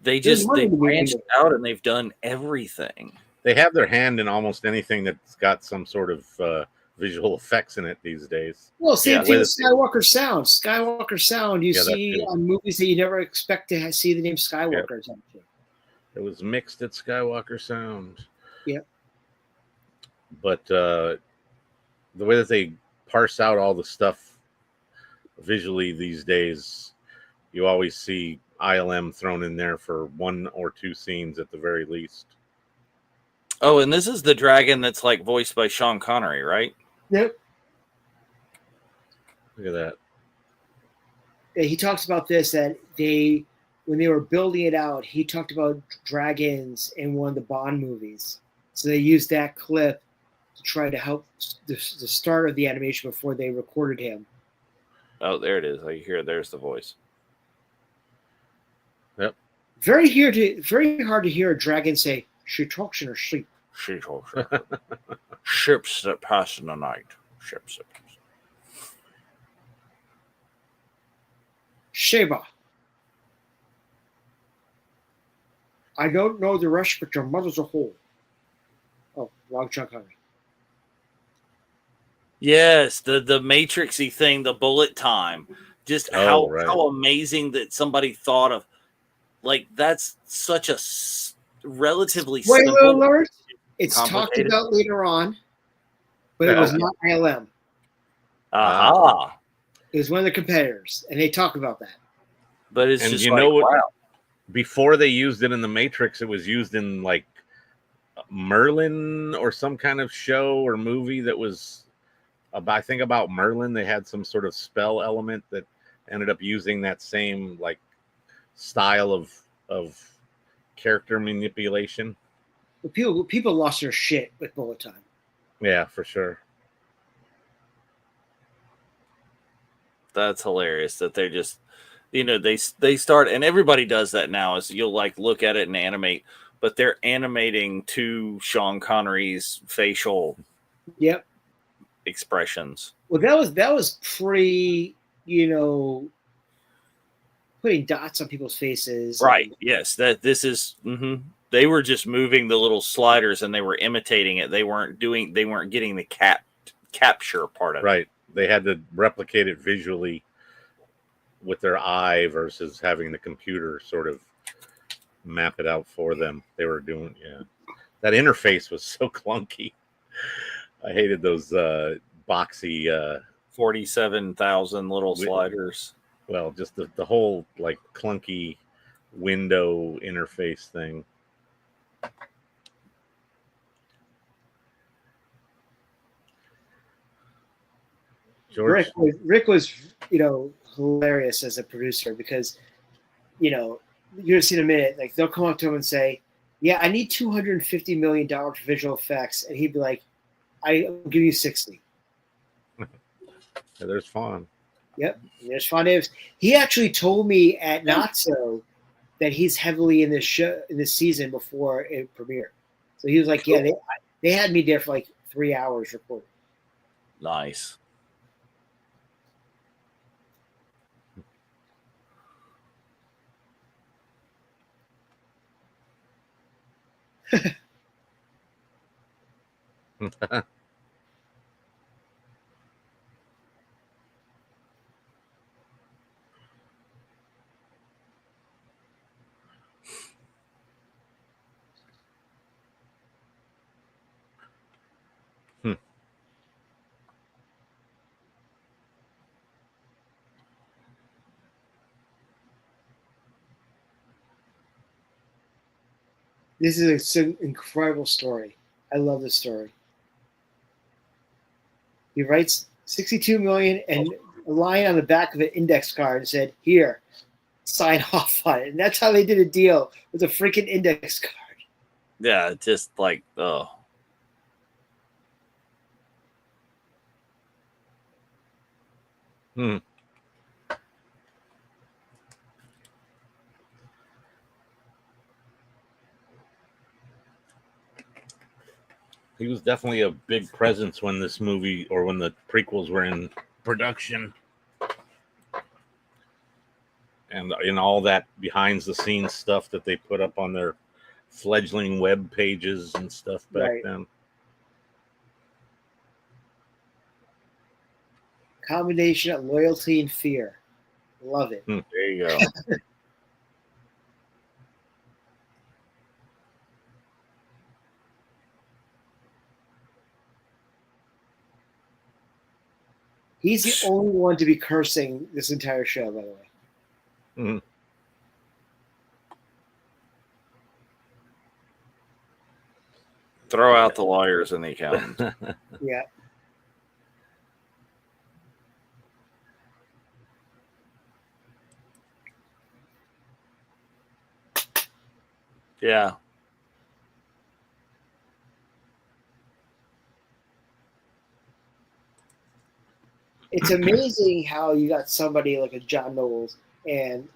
they branched out and they've done everything. They have their hand in almost anything that's got some sort of visual effects in it these days. Well, same thing with Skywalker Sound. Skywalker Sound you see on movies that you never expect to see the name Skywalker. Yeah. It was mixed at Skywalker Sound. Yeah. But the way that they parse out all the stuff visually these days, you always see ILM thrown in there for 1 or 2 scenes at the very least. Oh, and this is the dragon that's like voiced by Sean Connery, right? Yep. Look at that. He talks about this, that when they were building it out, he talked about dragons in one of the Bond movies. So they used that clip to try to help the start of the animation before they recorded him. Oh, there it is. I hear there's the voice. Yep. Very hard to hear a dragon say, "She talks in her sleep." She talks in her ships that pass in the night. Ships that pass. Sheba. I don't know the rest, but your mother's a whole. Oh, wrong Chuck Connery. Yes, the Matrixy thing, the bullet time. Just how amazing that somebody thought of. Like, that's such a relatively simple. Alert. It's talked about later on, but it was not ILM. Aha. It was one of the competitors, and they talk about that. But it's just like, wow. before they used it in the Matrix, it was used in like Merlin or some kind of show or movie that was about, I think about Merlin. They had some sort of spell element that ended up using that same like style of character manipulation. But people lost their shit with Bullet Time. Yeah, for sure. That's hilarious that they're just, they start, and everybody does that now, is you'll like look at it and animate, but they're animating to Sean Connery's facial Yep. expressions. Well, that was pre, putting dots on people's faces. Right. Yes. This is. Mm-hmm. They were just moving the little sliders and they were imitating it. They weren't getting the capture part of it. Right. They had to replicate it visually with their eye versus having the computer sort of map it out for them. They were doing, that interface was so clunky. I hated those boxy 47,000 little sliders. Well, just the whole like clunky window interface thing. George? Rick was, hilarious as a producer because, you're gonna see in a minute, like they'll come up to him and say, "Yeah, I need $250 million for visual effects," and he'd be like, "I'll give you 60." Yeah, there's Fawn. Yep, there's Fawn Davis. He actually told me at Not So that he's heavily in this show in this season before it premiered. So he was like, "Yeah, they had me there for like 3 hours recording." Nice. This is an incredible story. I love this story. He writes 62 million and a line on the back of an index card and said, "Here, sign off on it." And that's how they did a deal with a freaking index card. Yeah, just like, oh. He was definitely a big presence when this movie or when the prequels were in production. And in all that behind the scenes stuff that they put up on their fledgling web pages and stuff back then. Combination of loyalty and fear. Love it. There you go. He's the only one to be cursing this entire show, by the way. Mm-hmm. Throw out the lawyers and the accountants. Yeah. Yeah. It's amazing how you got somebody like a John Knowles and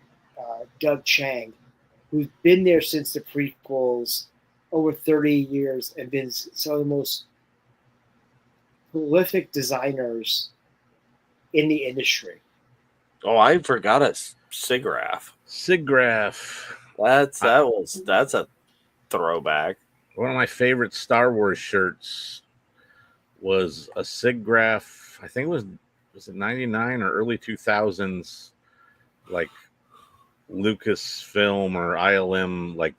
Doug Chang, who's been there since the prequels, over 30 years, and been some of the most prolific designers in the industry. Oh, I forgot a SIGGRAPH. SIGGRAPH. That's a throwback. One of my favorite Star Wars shirts was a SIGGRAPH. I think it was it 99 or early 2000s, like Lucasfilm or ILM like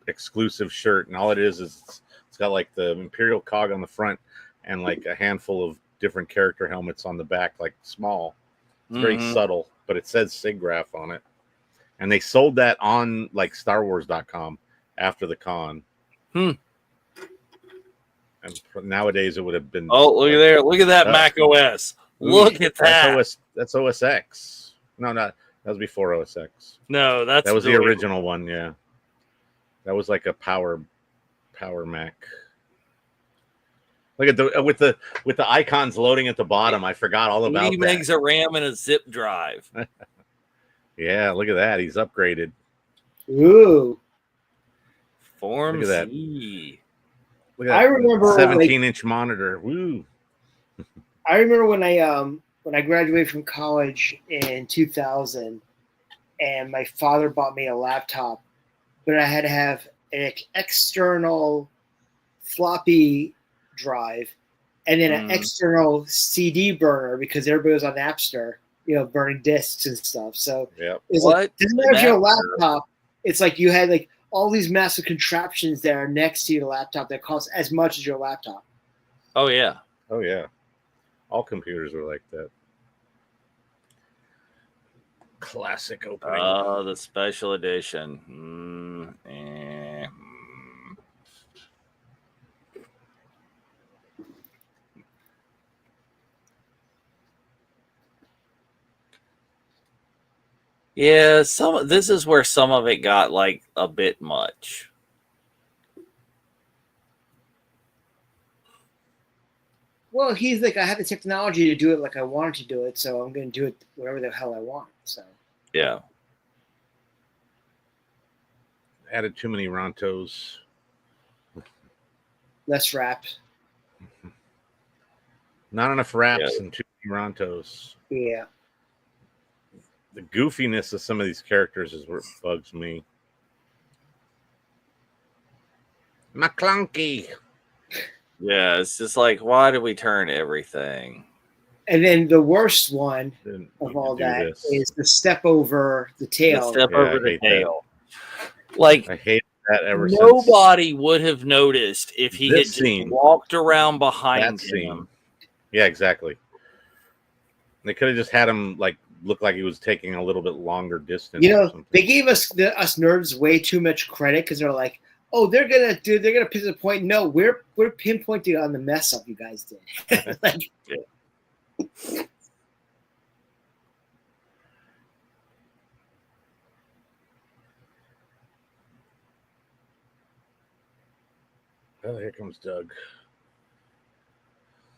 exclusive shirt, and all it is it's got like the Imperial cog on the front and like a handful of different character helmets on the back, like small. It's very subtle, but it says SIGGRAPH on it. and they sold that on like StarWars.com after the con. Hmm. And nowadays it would have been. Oh, look at there! Look at that Mac OS. Look at that. That's OS X. No, not that was before OS X. No, that was the original one. Yeah, that was like a power Mac. Look at the with the icons loading at the bottom. I forgot all about 80 that. megs of RAM and a zip drive. Yeah, look at that. He's upgraded. Ooh. Form Look at that. C. Look at that. I remember 17-inch monitor. Woo. I remember when I graduated from college in 2000, and my father bought me a laptop, but I had to have an external floppy drive and then an external CD burner because everybody was on Napster, burning discs and stuff. So it's like, doesn't matter if you're a laptop, it's like you had like all these massive contraptions that are next to your laptop that cost as much as your laptop. Oh yeah. Oh yeah. All computers were like that. Classic opening. Oh, the special edition. Yeah, this is where some of it got like a bit much. Well, he's like, I have the technology to do it like I wanted to do it, so I'm going to do it whatever the hell I want. So yeah, added too many Rontos. Less raps. Not enough raps and too many Rontos. Yeah. The goofiness of some of these characters is what bugs me. McClunky. Yeah, it's just like, why do we turn everything? And then the worst one of all that is the step over the tail. The step over the tail. Like, I hate that ever since. Nobody would have noticed if he had just walked around behind him. Yeah, exactly. They could have just had him like look like he was taking a little bit longer distance. They gave us nerds way too much credit because they're like, oh, they're gonna pick the point. No, we're pinpointing on the mess up you guys did. Like, oh, here comes Doug.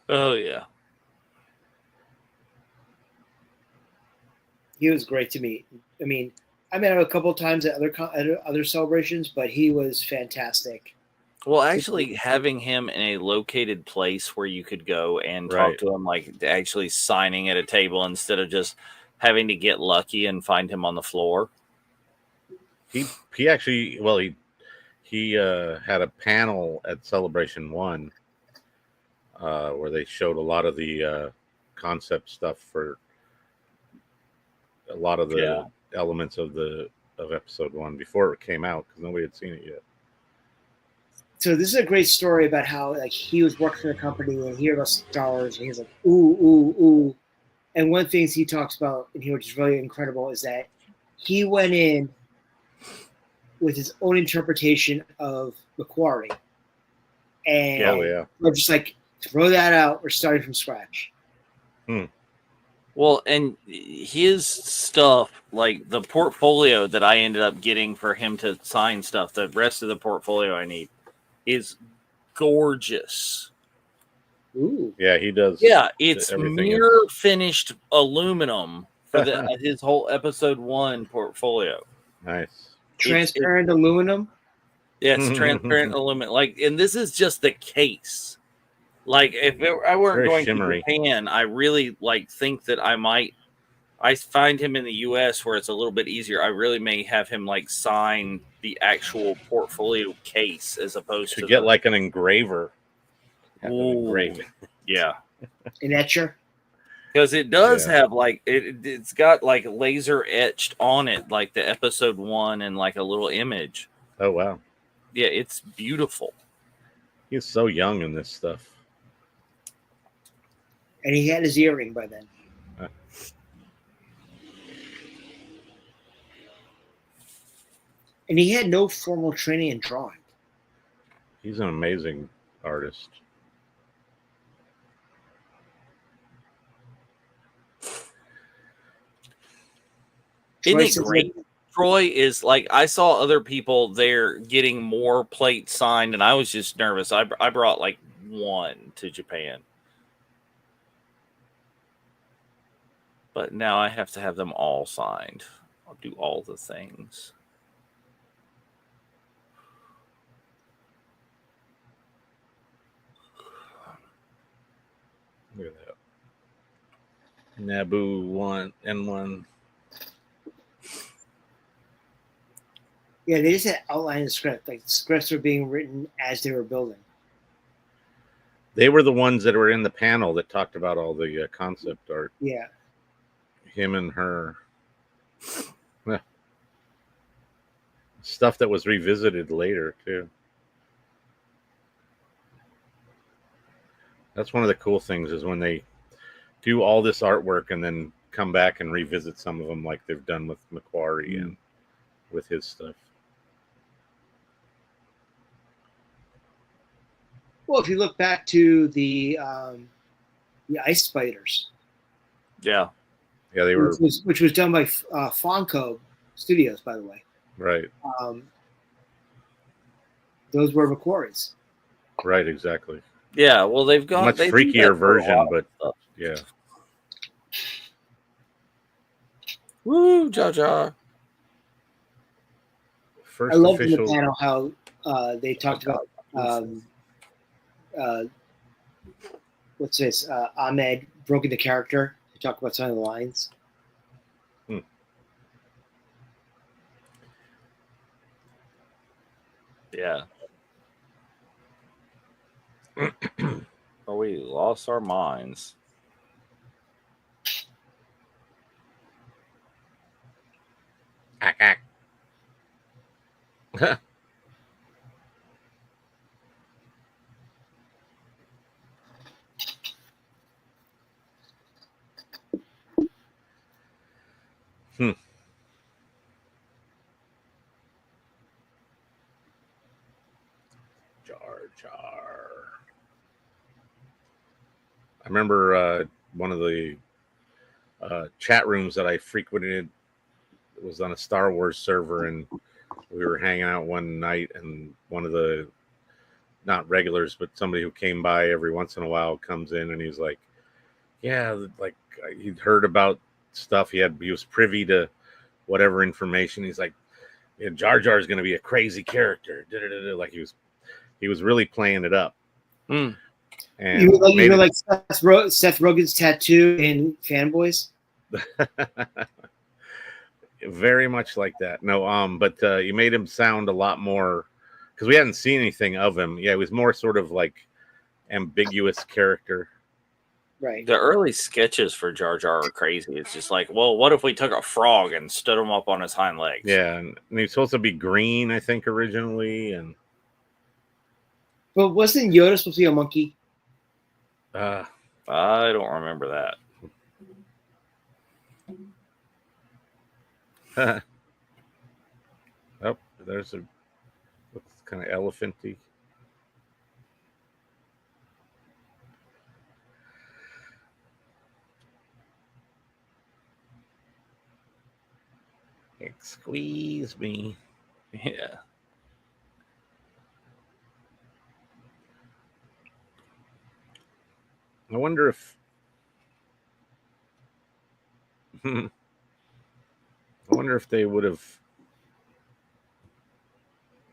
Oh yeah. He was great to me. I mean, I met him a couple of times at other celebrations, but he was fantastic. Well, actually, having him in a located place where you could go and talk to him, like actually signing at a table instead of just having to get lucky and find him on the floor. He actually, well, he had a panel at Celebration 1 where they showed a lot of the concept stuff for a lot of the elements of episode 1 before it came out because nobody had seen it yet. So this is a great story about how like he was working for the company and he heard about Star Wars and he's like, ooh, ooh, ooh. And one of the things he talks about in here, which is really incredible, is that he went in with his own interpretation of Macquarie. And we're just like, throw that out. We're starting from scratch. Well, and his stuff, like the portfolio that I ended up getting for him to sign stuff, the rest of the portfolio I need, is gorgeous. Ooh. Yeah, he does. Yeah, it's mirror finished aluminum for his whole episode 1 portfolio. Nice. Transparent aluminum? Yeah, it's transparent aluminum. Like, and this is just the case. Like, if I weren't going to Japan, I really think that I find him in the U.S. where it's a little bit easier. I really may have him sign the actual portfolio case as opposed to get like an engraver. Engraving. Yeah. An etcher? Because it does have it's got laser etched on it, like the episode 1 and a little image. Oh, wow. Yeah, it's beautiful. He's so young in this stuff. And he had his earring by then. And he had no formal training in drawing. He's an amazing artist. Isn't it great? Troy is like, I saw other people there getting more plates signed, and I was just nervous. I brought like one to Japan. But now I have to have them all signed. I'll do all the things. Look at that. Naboo 1 N1. Yeah, they just had outline the script. Like scripts were being written as they were building. They were the ones that were in the panel that talked about all the concept art. Yeah. Him and her. Yeah. Stuff that was revisited later, too. That's one of the cool things is when they do all this artwork and then come back and revisit some of them like they've done with Macquarie and with his stuff. Well, if you look back to the Ice Spiders. Yeah. Yeah, they were. Which was done by Fonco Studios, by the way. Right. Those were Macquarie's. Right, exactly. Yeah, well, they've got much freakier version, but yeah. Woo, Jar Jar. I loved in the panel how they talked about what's this? Ahmed broken the character. They talk about some of the lines. Yeah. Oh, we lost our minds. Jar Jar. I remember one of the chat rooms that I frequented was on a Star Wars server, and we were hanging out one night, and one of the not regulars, but somebody who came by every once in a while comes in, and he's like, "Yeah, like he'd heard about stuff. He was privy to whatever information." He's like, "Yeah, Jar Jar is going to be a crazy character." Like he was really playing it up. Mm. And you were like Seth Rogen's tattoo in Fanboys. Very much like that. No, but you made him sound a lot more, because we hadn't seen anything of him. Yeah, he was more sort of like ambiguous character. Right. The early sketches for Jar Jar are crazy. It's just like, well, what if we took a frog and stood him up on his hind legs? Yeah, and he was supposed to be green, I think, originally, and but wasn't Yoda supposed to be a monkey? I don't remember that. Oh, there's a looks kind of elephanty. Squeeze me. Yeah. I wonder if I wonder if they would have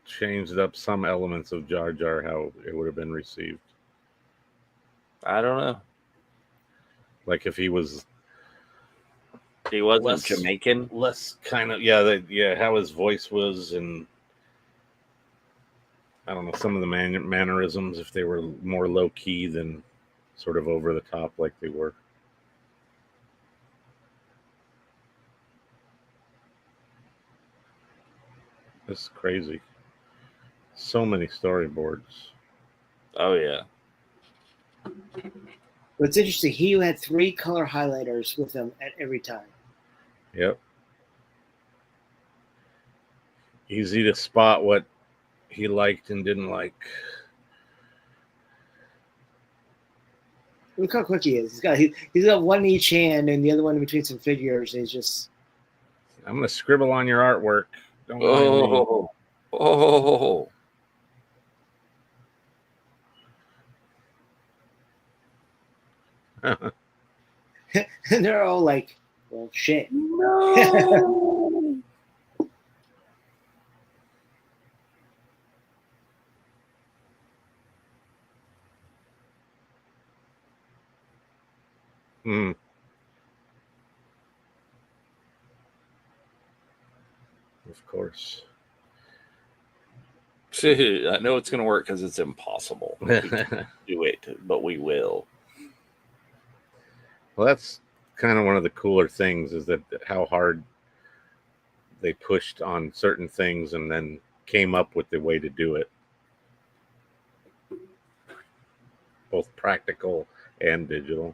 changed up some elements of Jar Jar, how it would have been received. I don't know. Like if he wasn't Jamaican, less kind of how his voice was, and I don't know, some of the mannerisms, if they were more low key than sort of over the top like they were. This is crazy. So many storyboards. Oh yeah. What's interesting, he had 3 color highlighters with him at every time. Yep. easy to spot what he liked and didn't like. Look how quick he is. He's got one in each hand and the other one in between some figures. And he's just. I'm gonna scribble on your artwork. Don't mind Oh. me. And they're all like, well, shit. No. Hmm. Of course. I know it's going to work because it's impossible. We can't do it, but we will. Well, that's kind of one of the cooler things is that how hard they pushed on certain things and then came up with the way to do it, both practical and digital.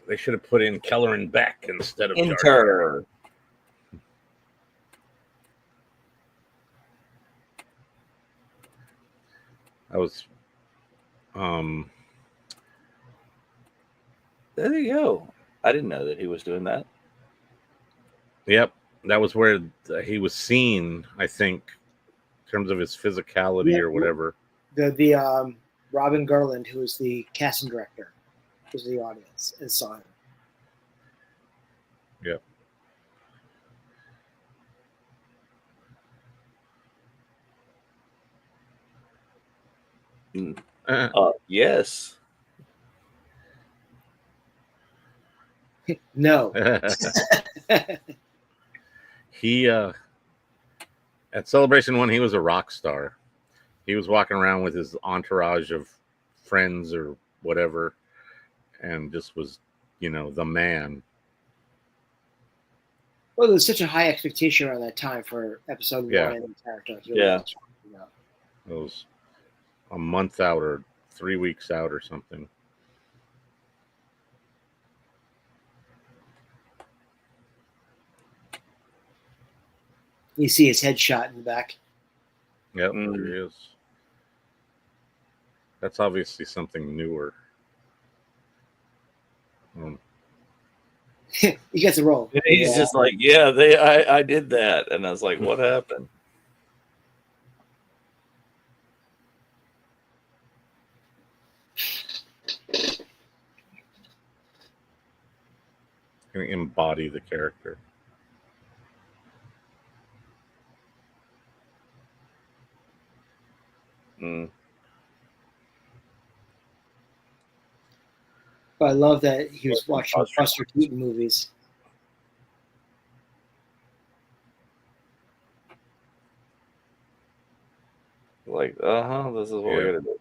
They should have put in Keller and Beck instead of Jar Jar. Enter. I was, There you go. I didn't know that he was doing that. yep, that was where he was seen. I think, in terms of his physicality or whatever. The Robin Garland, who was the casting director, was the audience and saw him. Yep. Yes. No. He at Celebration 1, he was a rock star. He was walking around with his entourage of friends or whatever, and just was, the man. Well, there was such a high expectation around that time for episode Yeah. 1 and the character. Yeah. It was a month out or 3 weeks out or something. You see his headshot in the back. Yep, there he is. That's obviously something newer. He gets a role. He's just like, I did that. And I was like, what happened? Going to embody the character. But I love that he was watching Buster Keaton movies. Like, this is what we're gonna do.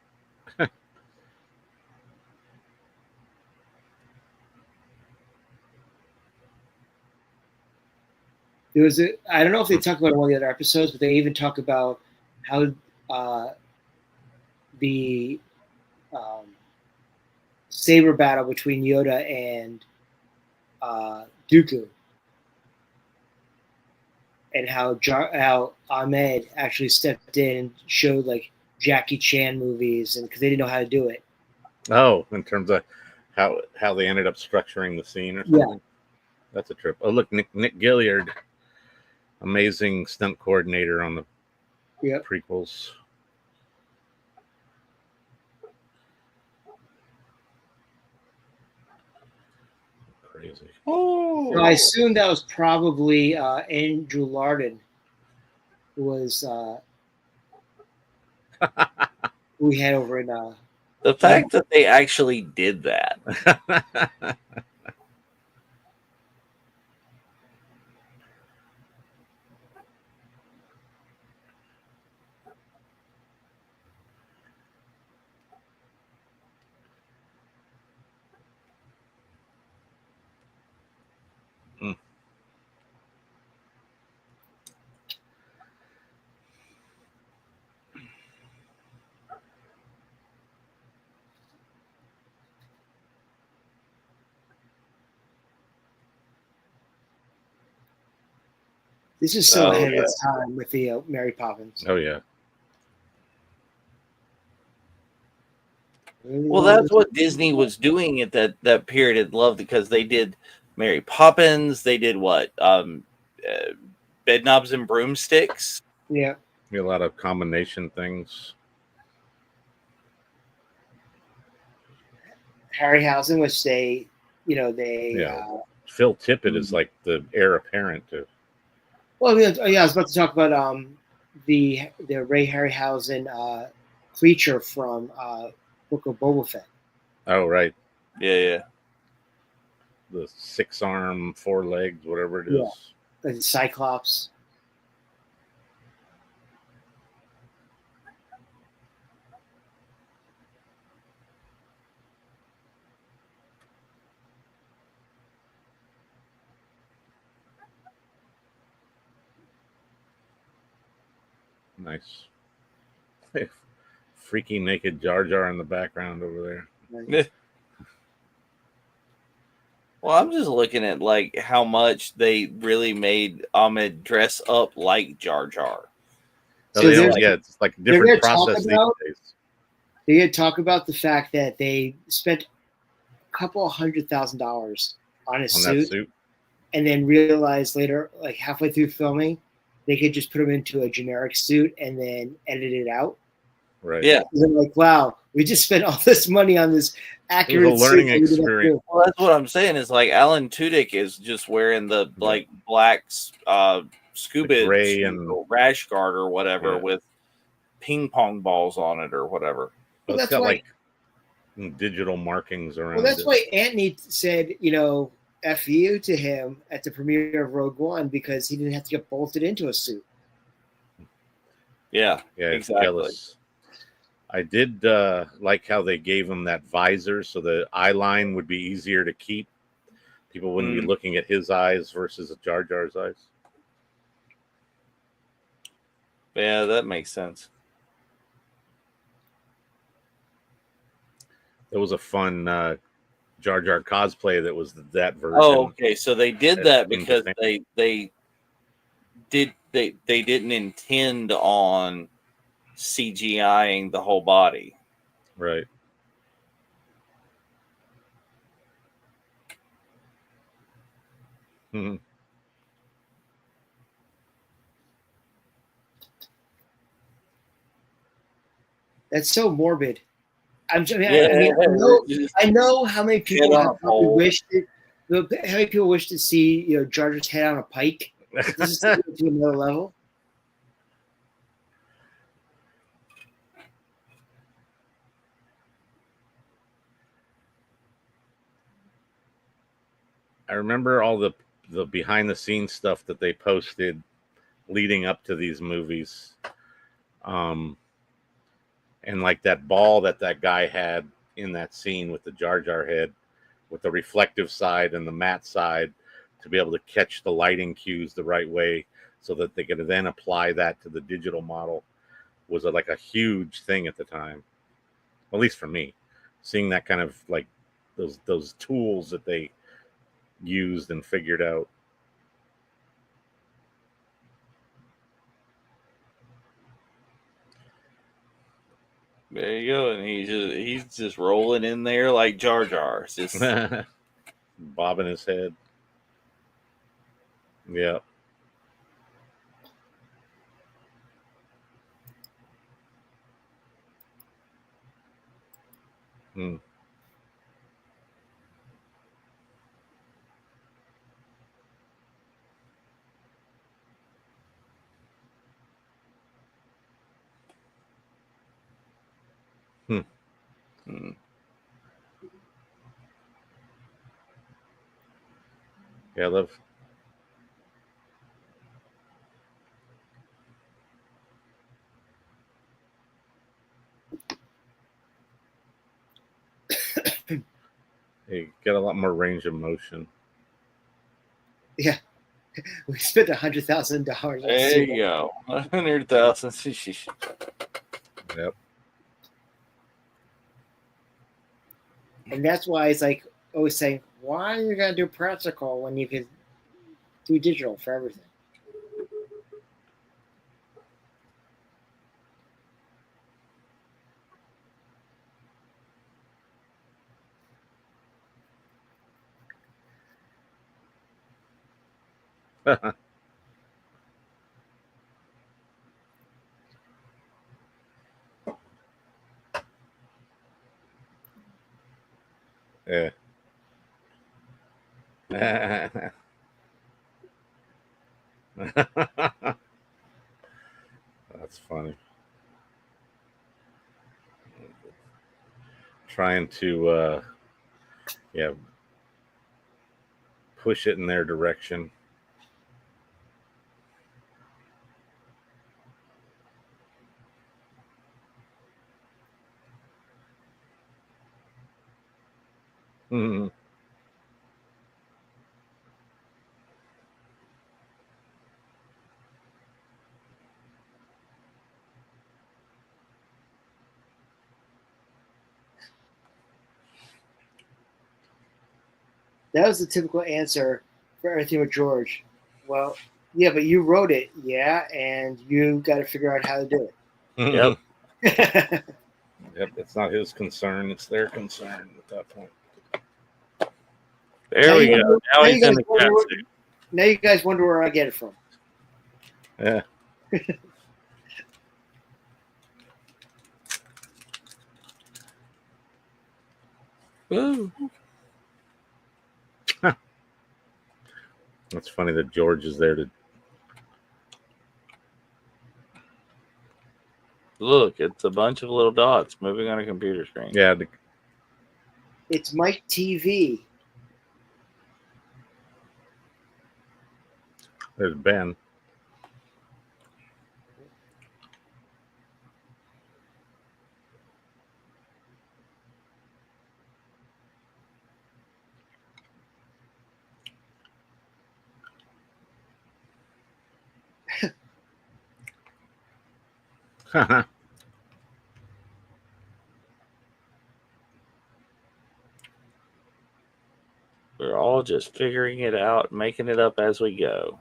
There was I don't know if they talk about it in one of the other episodes, but they even talk about how the saber battle between Yoda and Dooku, and how Ahmed actually stepped in and showed like Jackie Chan movies, and because they didn't know how to do it. Oh, in terms of how they ended up structuring the scene or something. Yeah. That's a trip. Oh, look, Nick Gilliard, amazing stunt coordinator on the prequels. Crazy. Oh, so I assume that was probably Andrew Lardon, who was we had over in the fact that they actually did that. This is so Oh, ahead yeah. of its time with the Mary Poppins. Oh yeah. Well, that's what Disney was doing at that period of love, because they did Mary Poppins. They did what? Bedknobs and Broomsticks. Yeah. A lot of combination things. Harryhausen, which Phil Tippett is like the heir apparent to. Well, I was about to talk about the Ray Harryhausen creature from Book of Boba Fett. Oh right. Yeah. The 6 arm, 4 legs, whatever it is. Yeah. Like the Cyclops. Nice. Freaky naked Jar Jar in the background over Yeah. Well, I'm just looking at like how much they really made Ahmed dress up like Jar Jar. there. So It's like a different process these days. They did talk about the fact that they spent a couple $100,000 on a suit, and then realized later, like halfway through filming, they could just put him into a generic suit and then edit it out. Right. Yeah. They're like, wow, we just spent all this money on this accurate learning suit. experience. Well, that's what I'm saying. Is like Alan Tudyk is just wearing the like black scuba gray and rash guard or whatever with ping pong balls on it or whatever. Well, it's got like digital markings around. Well, that's why Anthony said, F you to him at the premiere of Rogue One, because he didn't have to get bolted into a suit. Yeah, exactly. Jealous. I did like how they gave him that visor so the eye line would be easier to keep. People wouldn't be looking at his eyes versus Jar Jar's eyes. Yeah, that makes sense. There was a fun Jar Jar cosplay that was that version. Oh, okay. So they did that because they didn't intend on CGIing the whole body. Right. Mm-hmm. That's so morbid. I know how many people have wished it. How many people wish to see Jar Jar's head on a pike? This is to another level. I remember all the behind the scenes stuff that they posted leading up to these movies. And like that ball that guy had in that scene with the Jar Jar head, with the reflective side and the matte side, to be able to catch the lighting cues the right way so that they could then apply that to the digital model, was like a huge thing at the time. At least for me, seeing that kind of like those tools that they used and figured out. There you go, and he's just rolling in there like Jar Jar, just bobbing his head. Yeah. Hmm. Yeah, I love. You get a lot more range of motion. Yeah, we spent $100,000. There you go, 100,000. Yep. And that's why it's like always saying, why are you gonna do practical when you can do digital for everything? Yeah. That's funny. Trying to yeah, push it in their direction. Mhm. That was the typical answer for everything with George. Well, yeah, but you wrote it, yeah, and you got to figure out how to do Yep. it. Yep, it's not his concern; it's their concern at that point. There we go. Now he's in the cat suit. Now you guys wonder where I get it from. Yeah. Woo. It's funny that George is there to. Look, it's a bunch of little dots moving on a computer screen. Yeah. It's Mike TV. There's Ben. We're all just figuring it out, making it up as we go.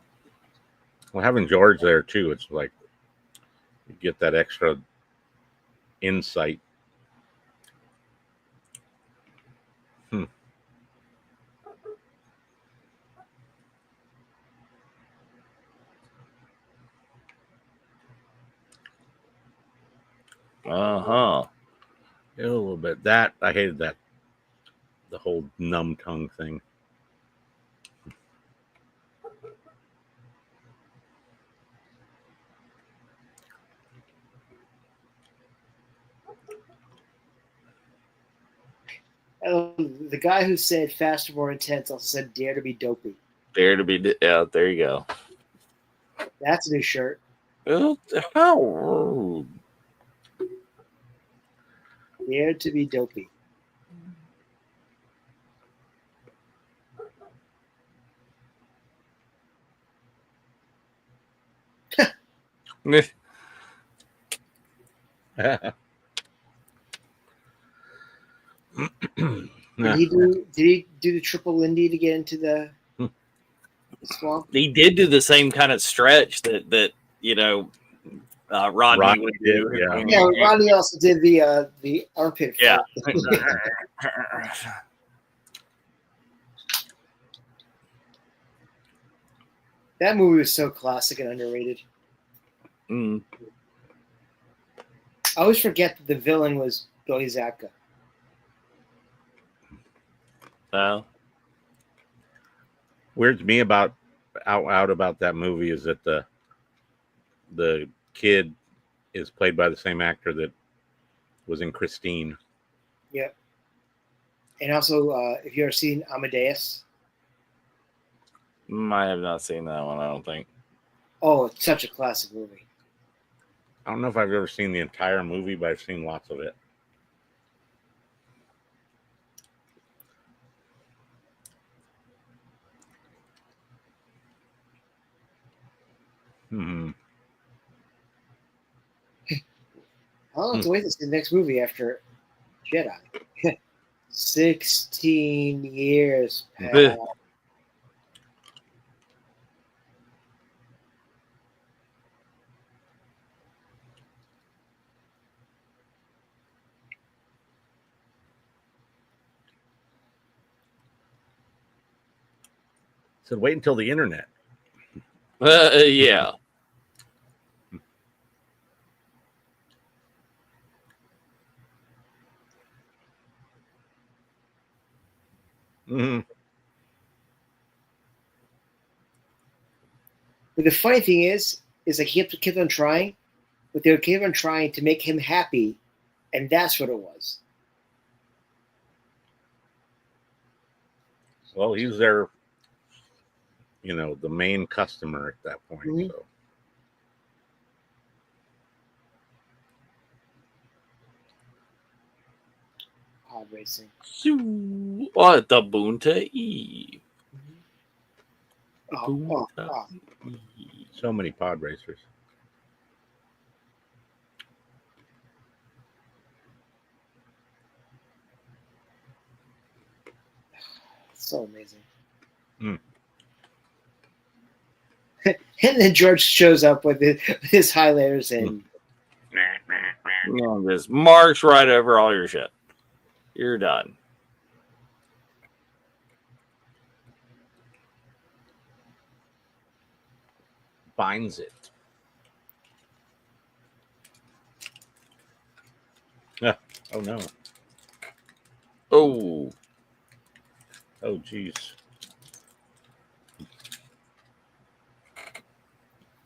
Well, having George there too, it's like you get that extra insight. Uh-huh. Yeah, a little bit. That I hated that. The whole numb tongue thing. The guy who said faster, more intense also said dare to be dopey. Dare to be out. There you go. That's a new shirt. How rude. Dare to be dopey. Did he do the triple Lindy to get into the swamp? He did do the same kind of stretch that Rodney would did, do. yeah. Yeah, Rodney also did the armpit. Yeah. That movie was so classic and underrated. Mm. I always forget that the villain was Billy Zabka. Well, Weirds me about about that movie is that the kid is played by the same actor that was in Christine. Yep. And also, if you ever seen Amadeus, I have not seen that one, I don't think. oh, it's such a classic movie. I don't know if I've ever seen the entire movie, but I've seen lots of it. Hmm. I'll have to wait to see the next movie after Jedi. 16 years past. Said wait until the internet. Yeah. Mhm. But the funny thing is like he kept on trying, but they kept on trying to make him happy, and that's what it was. Well, he's their, the main customer at that point. Mhm. So Pod racing. What the Boonta E? Oh. so many pod racers. So amazing. Mm. And then George shows up with his highlighters and Just march right over all your shit. You're done. Binds it. Oh no. Oh. Oh geez.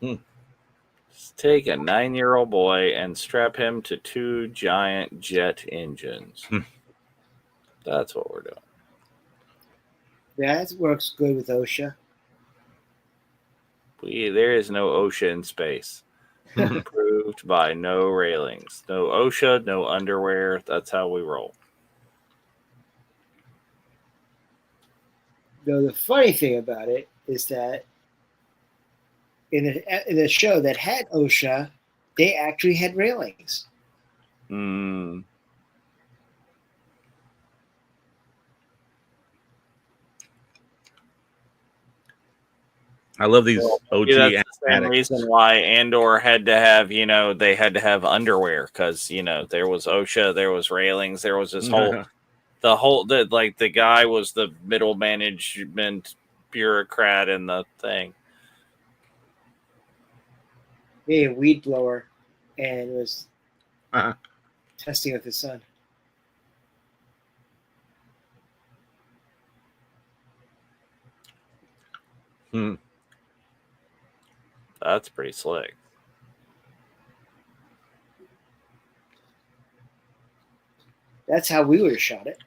Let's take a 9-year-old boy and strap him to 2 giant jet engines. That's what we're doing. that works good with OSHA. There is no OSHA in space. Approved by no railings. No OSHA, no underwear. That's how we roll. Though the funny thing about it is that in a show that had OSHA, they actually had railings. Mm. I love these OG That's the same animatics. reason why Andor had to have, they had to have underwear because, there was OSHA, there was railings, there was this whole, the guy was the middle management bureaucrat in the thing. He had a weed blower and was Uh-huh. testing with his son. Hmm. That's pretty slick. That's how we would have shot it.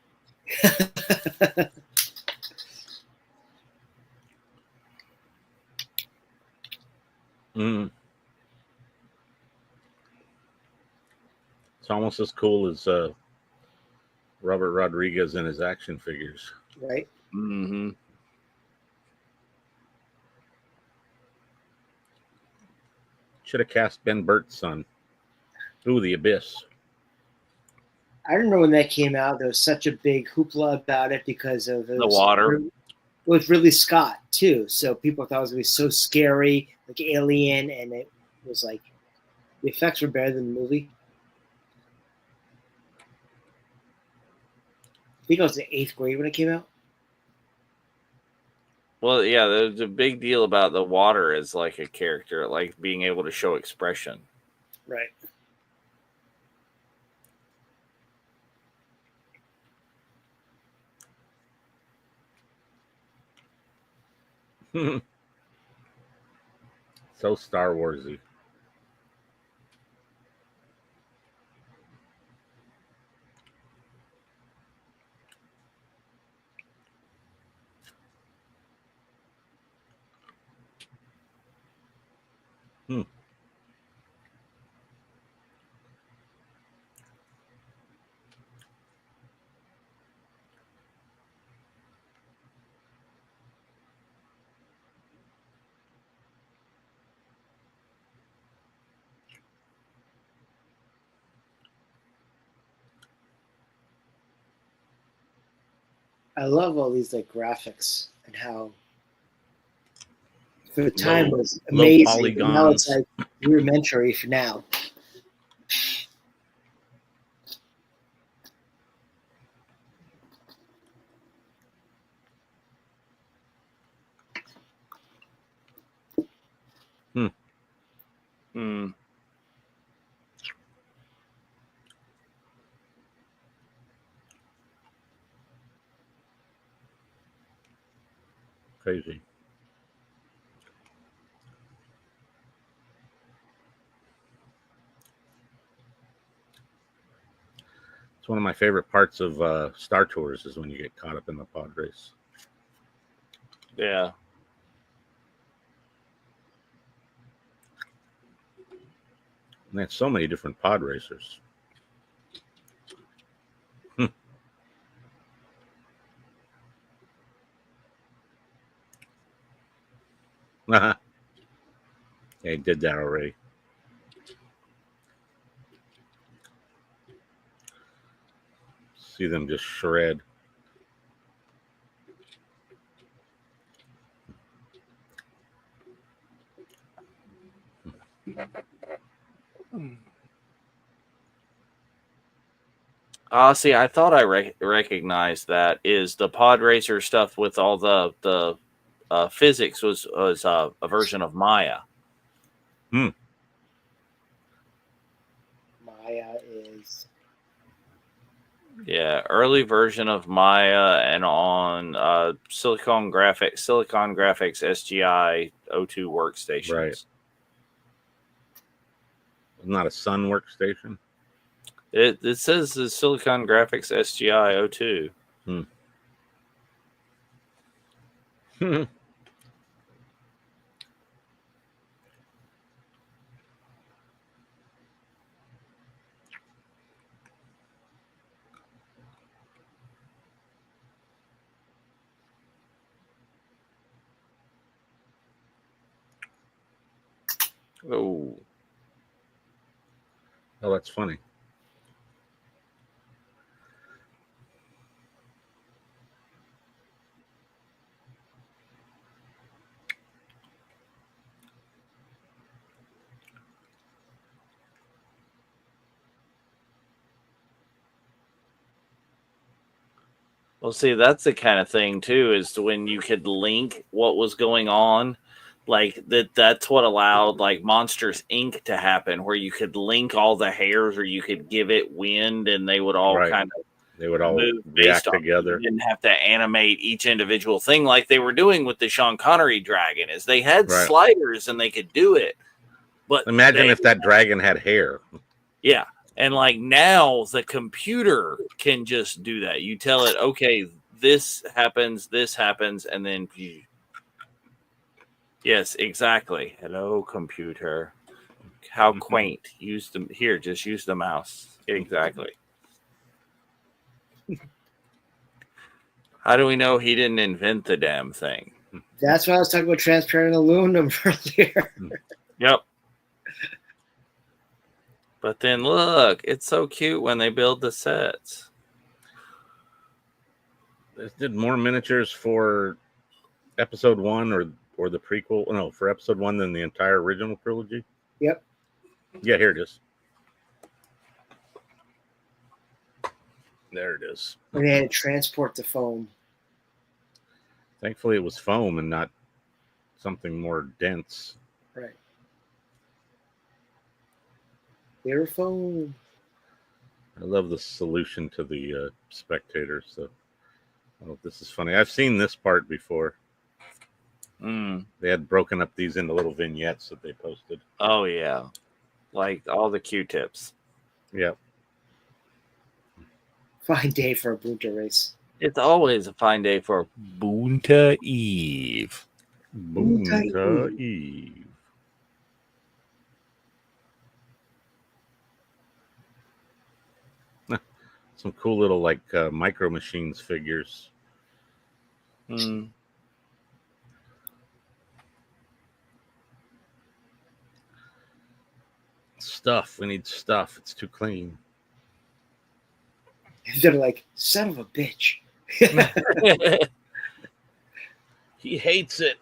Mm. It's almost as cool as Robert Rodriguez and his action figures. Right? Mm-hmm. Should have cast Ben Burt's son. Ooh, the Abyss. I remember when that came out, there was such a big hoopla about it because of The water. With Ridley Scott too. So people thought it was going to be so scary, like Alien, and it was like the effects were better than the movie. I think I was in 8th grade when it came out. Well, yeah, the big deal about the water is like a character, like being able to show expression. Right. So Star Warsy. I love all these like graphics and how for the time was low amazing. But now it's polygons. like rudimentary for now. crazy. It's one of my favorite parts of Star Tours is when you get caught up in the pod race. Yeah. And they have so many different pod racers. Yeah, he did that already. See them just shred. See, I thought I recognized that is the pod racer stuff with all the physics was a version of Maya. Maya is early version of Maya and on Silicon Graphics SGI O2 workstations. Right. Not a Sun workstation. It says the Silicon Graphics SGI O2. Oh, that's funny. well, see, that's the kind of thing too, is when you could link what was going on, like that's what allowed like Monsters Inc. to happen, where you could link all the hairs, or you could give it wind, and they would all Right. kind of They would all move react based on. together. You didn't have to animate each individual thing like they were doing with the Sean Connery dragon, is they had Right. sliders and they could do it. But Imagine if that dragon had hair. yeah. And like now the computer can just do that. You tell it, okay, this happens, and then yes, exactly. Hello, computer. How quaint. Use them here, just use the mouse. Exactly. How do we know he didn't invent the damn thing? That's why I was talking about transparent aluminum earlier. Yep. But then look, it's so cute when they build the sets. They did more miniatures for episode 1 or the prequel. No, for episode 1 than the entire original trilogy. Yep. Yeah, here it is. There it is. And they had to transport the foam. Thankfully, it was foam and not something more dense. Right. They're foam. I love the solution to the spectator. So, oh, this is funny. I've seen this part before. They had broken up these into little vignettes that they posted. Oh yeah, like all the Q-tips. Yep. Fine day for a Bunta race. It's always a fine day for Bunta Eve. Bunta Eve. Some cool little like Micro Machines figures. Stuff. We need stuff. It's too clean. They're like, son of a bitch. He hates it.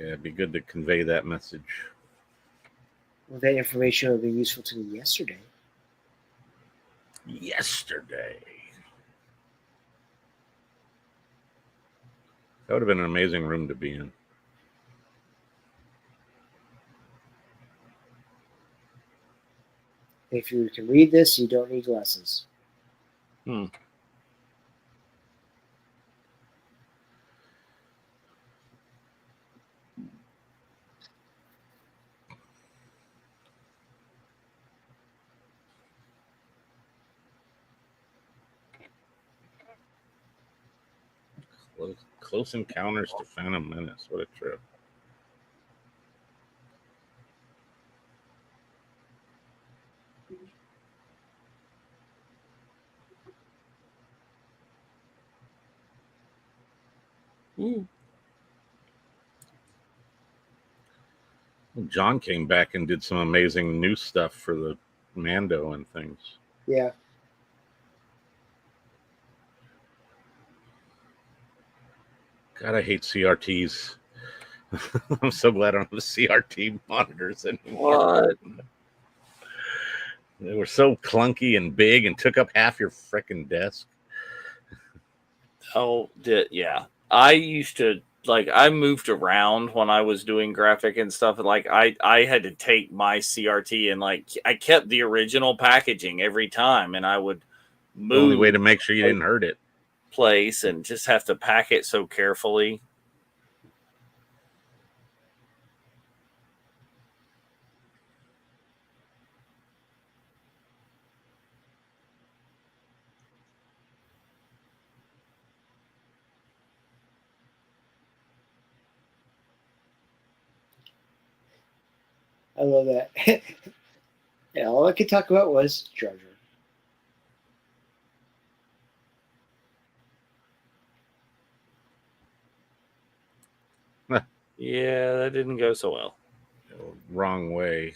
Yeah, it'd be good to convey that message. Well, that information would have been useful to me yesterday. That would have been an amazing room to be in. If you can read this, you don't need glasses. Close Encounters to Phantom Menace. What a trip. John came back and did some amazing new stuff for the Mando and things. Yeah. God, I hate CRTs. I'm so glad I don't have CRT monitors anymore. What? They were so clunky and big and took up half your freaking desk. Oh, yeah. I used to I moved around when I was doing graphic and stuff, and I had to take my CRT and I kept the original packaging every time, and I would move The only way to make sure you didn't hurt it. Place and just have to pack it so carefully. I love that. Yeah, all I could talk about was Jar Jar. Yeah, that didn't go so well. Wrong way.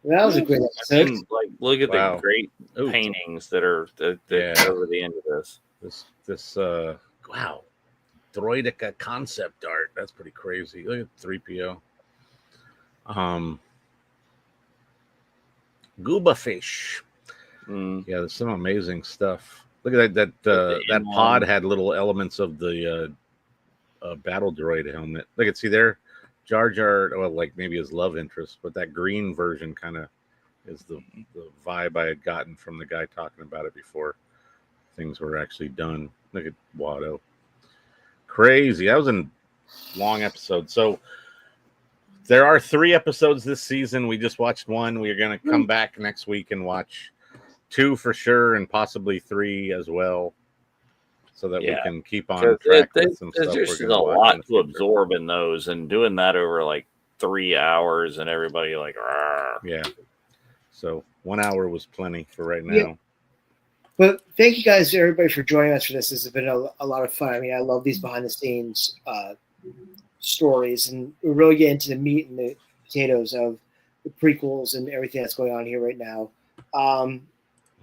That was a great episode. Look at the great paintings that are over the end of this. This wow, Droidica concept art. That's pretty crazy. Look at 3PO. Gooba fish. Yeah, there's some amazing stuff. Look at that pod had little elements of the battle droid helmet. Look at see there, Jar Jar. Well, maybe his love interest, but that green version kind of is the vibe I had gotten from the guy talking about it before things were actually done. Look at Watto. Crazy. That was a long episode. So there are 3 episodes this season. We just watched 1. We are going to come back next week and watch 2 for sure, and possibly 3 as well, so that we can keep on track with some stuff. There's a lot to absorb in those, and doing that over 3 hours, and everybody Argh. Yeah. So 1 hour was plenty for right now. Yeah. But thank you guys, everybody, for joining us for this. This has been a lot of fun. I mean, I love these behind the scenes stories, and we really get into the meat and the potatoes of the prequels and everything that's going on here right now.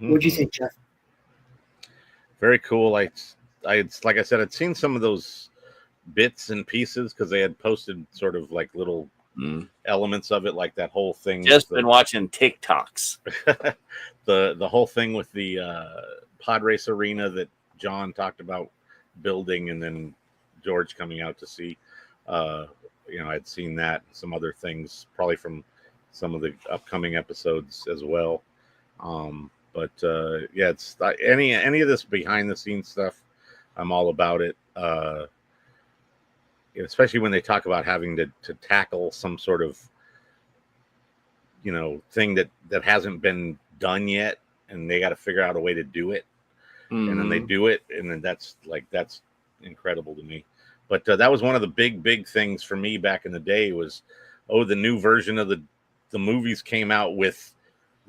What do you think, Jeff? Very cool. Like I said, I'd seen some of those bits and pieces because they had posted sort of little elements of it, like that whole thing. Just been watching TikToks. the whole thing with the pod race arena that John talked about building, and then George coming out to see. I'd seen that and some other things, probably from some of the upcoming episodes as well. But it's any of this behind the scenes stuff, I'm all about it. Especially when they talk about having to tackle some sort of thing that hasn't been done yet, and they got to figure out a way to do it, and then they do it, and then that's incredible to me. But that was one of the big things for me back in the day was, the new version of the movies came out with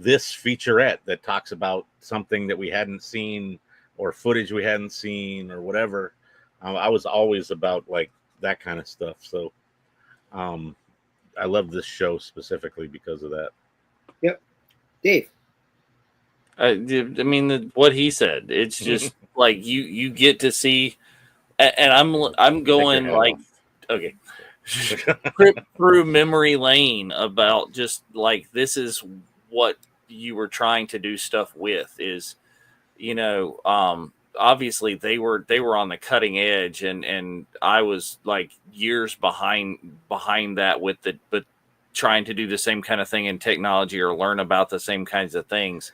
this featurette that talks about something that we hadn't seen or footage we hadn't seen or whatever. I was always about that kind of stuff. So I love this show specifically because of that. Yep. Dave. I mean, what he said. It's just like you get to see, and I'm going like, okay, trip through memory lane about just like this is what you were trying to do stuff with is, obviously they were on the cutting edge, and I was like years behind that with but trying to do the same kind of thing in technology or learn about the same kinds of things.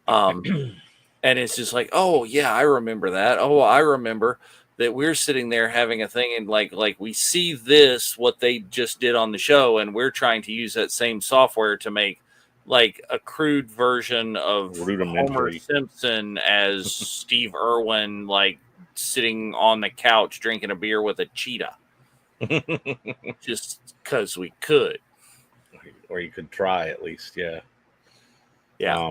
And it's just like, oh yeah, I remember that. Oh, I remember that we're sitting there having a thing, and like we see this what they just did on the show, and we're trying to use that same software to make like a crude version of Homer Simpson as Steve Irwin, like sitting on the couch drinking a beer with a cheetah, just because we could, or you could try at least, yeah. Yeah,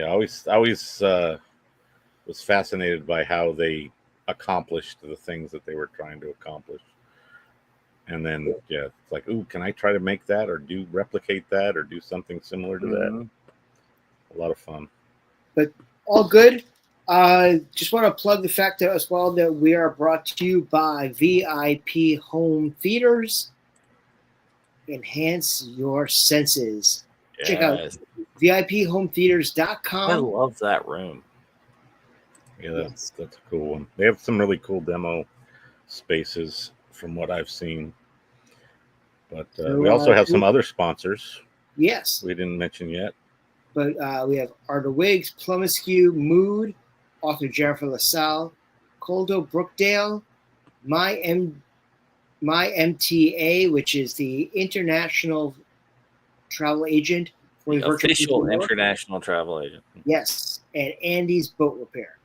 I always was fascinated by how they accomplished the things that they were trying to accomplish. And then, yeah, it's like, ooh, can I try to make that or replicate that or do something similar to that? A lot of fun. But all good. Just want to plug the fact that as well that we are brought to you by VIP Home Theaters. Enhance your senses. Yes. Check out VIPHomeTheaters.com. I love that room. Yeah, that's a cool one. They have some really cool demo spaces from what I've seen. But we also have some other sponsors. Yes. We didn't mention yet. But we have Art of Wigs, Plumiscue, Mood, author Jennifer LaSalle, Coldo Brookdale, My MTA, which is the international travel agent for the official international travel agent. Yes, and Andy's Boat Repair.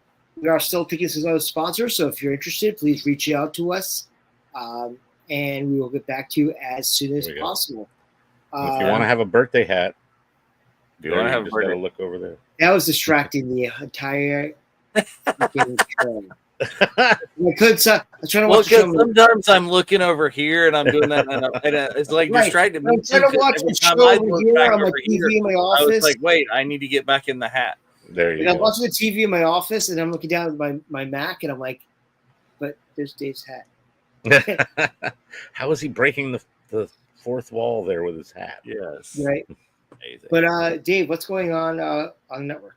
We are still taking some other sponsors, so if you're interested, please reach out to us, and we will get back to you as soon as possible. If you want to have a birthday hat, you want to have a birthday, gotta look over there. That was distracting the entire show. I could. I'm trying to watch the show. Sometimes I'm looking over here and I'm doing that, and it's like distracting me. I'm trying to watch the show over here on my TV in my office. I was like, wait, I need to get back in the hat. There you go. I'm watching the TV in my office, and I'm looking down at my Mac, and I'm like, but there's Dave's hat. How is he breaking the fourth wall there with his hat? Yes. Right. Amazing. But Dave, what's going on the network?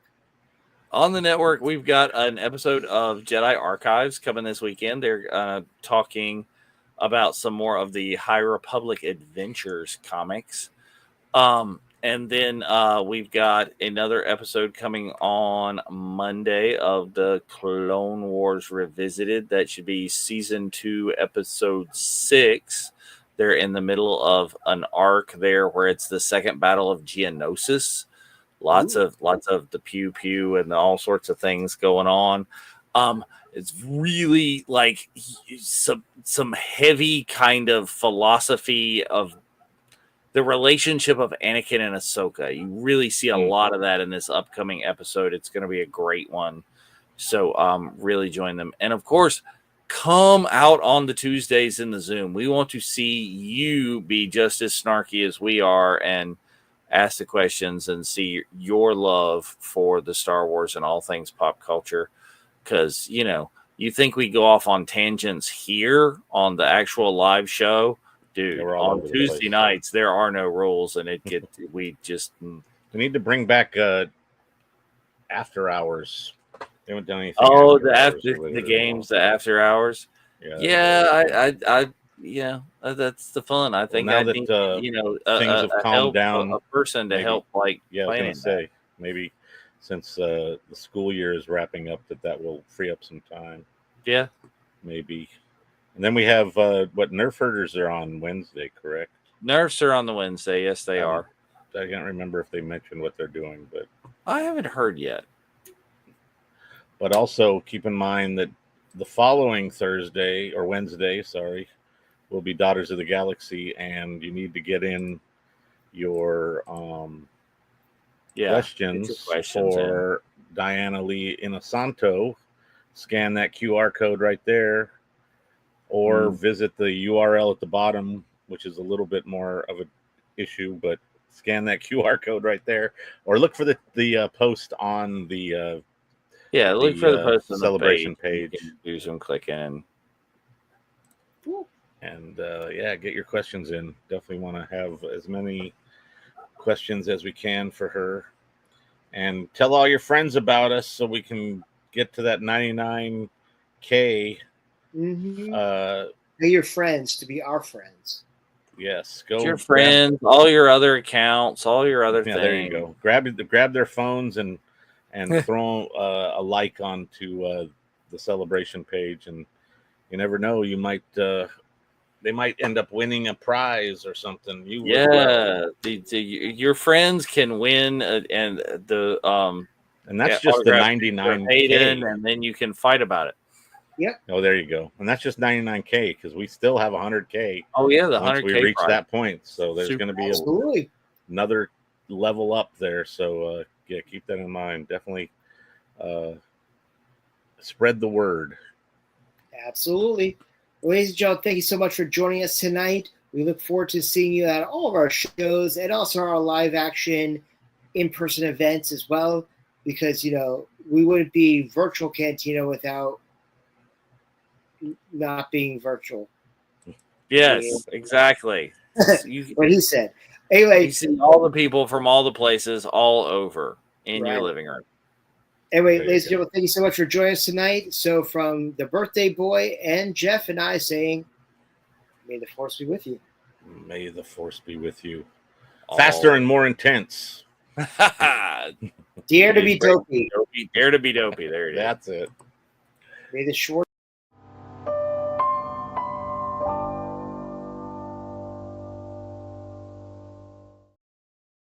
On the network, we've got an episode of Jedi Archives coming this weekend. They're talking about some more of the High Republic Adventures comics. And then we've got another episode coming on Monday of the Clone Wars Revisited. That should be season 2, episode 6. They're in the middle of an arc there where it's the second battle of Geonosis. Lots of the pew pew and all sorts of things going on. It's really like some heavy kind of philosophy of the relationship of Anakin and Ahsoka. You really see a lot of that in this upcoming episode. It's going to be a great one. So really join them. And of course, come out on the Tuesdays in the Zoom. We want to see you be just as snarky as we are and ask the questions and see your love for the Star Wars and all things pop culture. Because, you think we go off on tangents here on the actual live show. Dude, on Tuesday nights, there are no rules, and we need to bring back after hours. They haven't done anything. Oh, the after hours. Yeah, that's the fun. I think things have calmed down. A person to help, like, I was going to say maybe since the school year is wrapping up, that will free up some time. Yeah, maybe. And then we have Nerf Herders are on Wednesday, correct? Nerfs are on the Wednesday. Yes, they are. I can't remember if they mentioned what they're doing, but I haven't heard yet. But also keep in mind that the following Wednesday, will be Daughters of the Galaxy, and you need to get in your questions for Diana Lee Inosanto. Scan that QR code right there, or visit the URL at the bottom, which is a little bit more of an issue, but scan that QR code right there, or look for the post on the look for the post on the celebration page. page. You can do some clicking. Cool. And get your questions in. Definitely want to have as many questions as we can for her. And tell all your friends about us so we can get to that 99K. Mm-hmm. They're your friends to be our friends. Yes, go your friends, all your other accounts, all your other yeah, things. there you go. Grab their phones and throw a like onto the celebration page, and you never know, you might they might end up winning a prize or something. You would well. Your friends can win, and that's just the 99K, and then you can fight about it. Yep. Oh, there you go. And that's just 99K because we still have 100K. Oh yeah, the once 100K we reach prize. that point. So there's going to be another level up there. So keep that in mind. Definitely spread the word. Absolutely. Ladies and gentlemen, thank you so much for joining us tonight. We look forward to seeing you at all of our shows and also our live action in-person events as well, because, we wouldn't be virtual Cantina without not being virtual. Yes, exactly. What he said. Anyway, you see all the people from all the places all over in your living room. Anyway, ladies and gentlemen, thank you so much for joining us tonight. So from the birthday boy and Jeff and I saying, may the force be with you. May the force be with you. Faster and more intense. Dare to be dopey. Dare to be dopey. There it is. That's it. May the short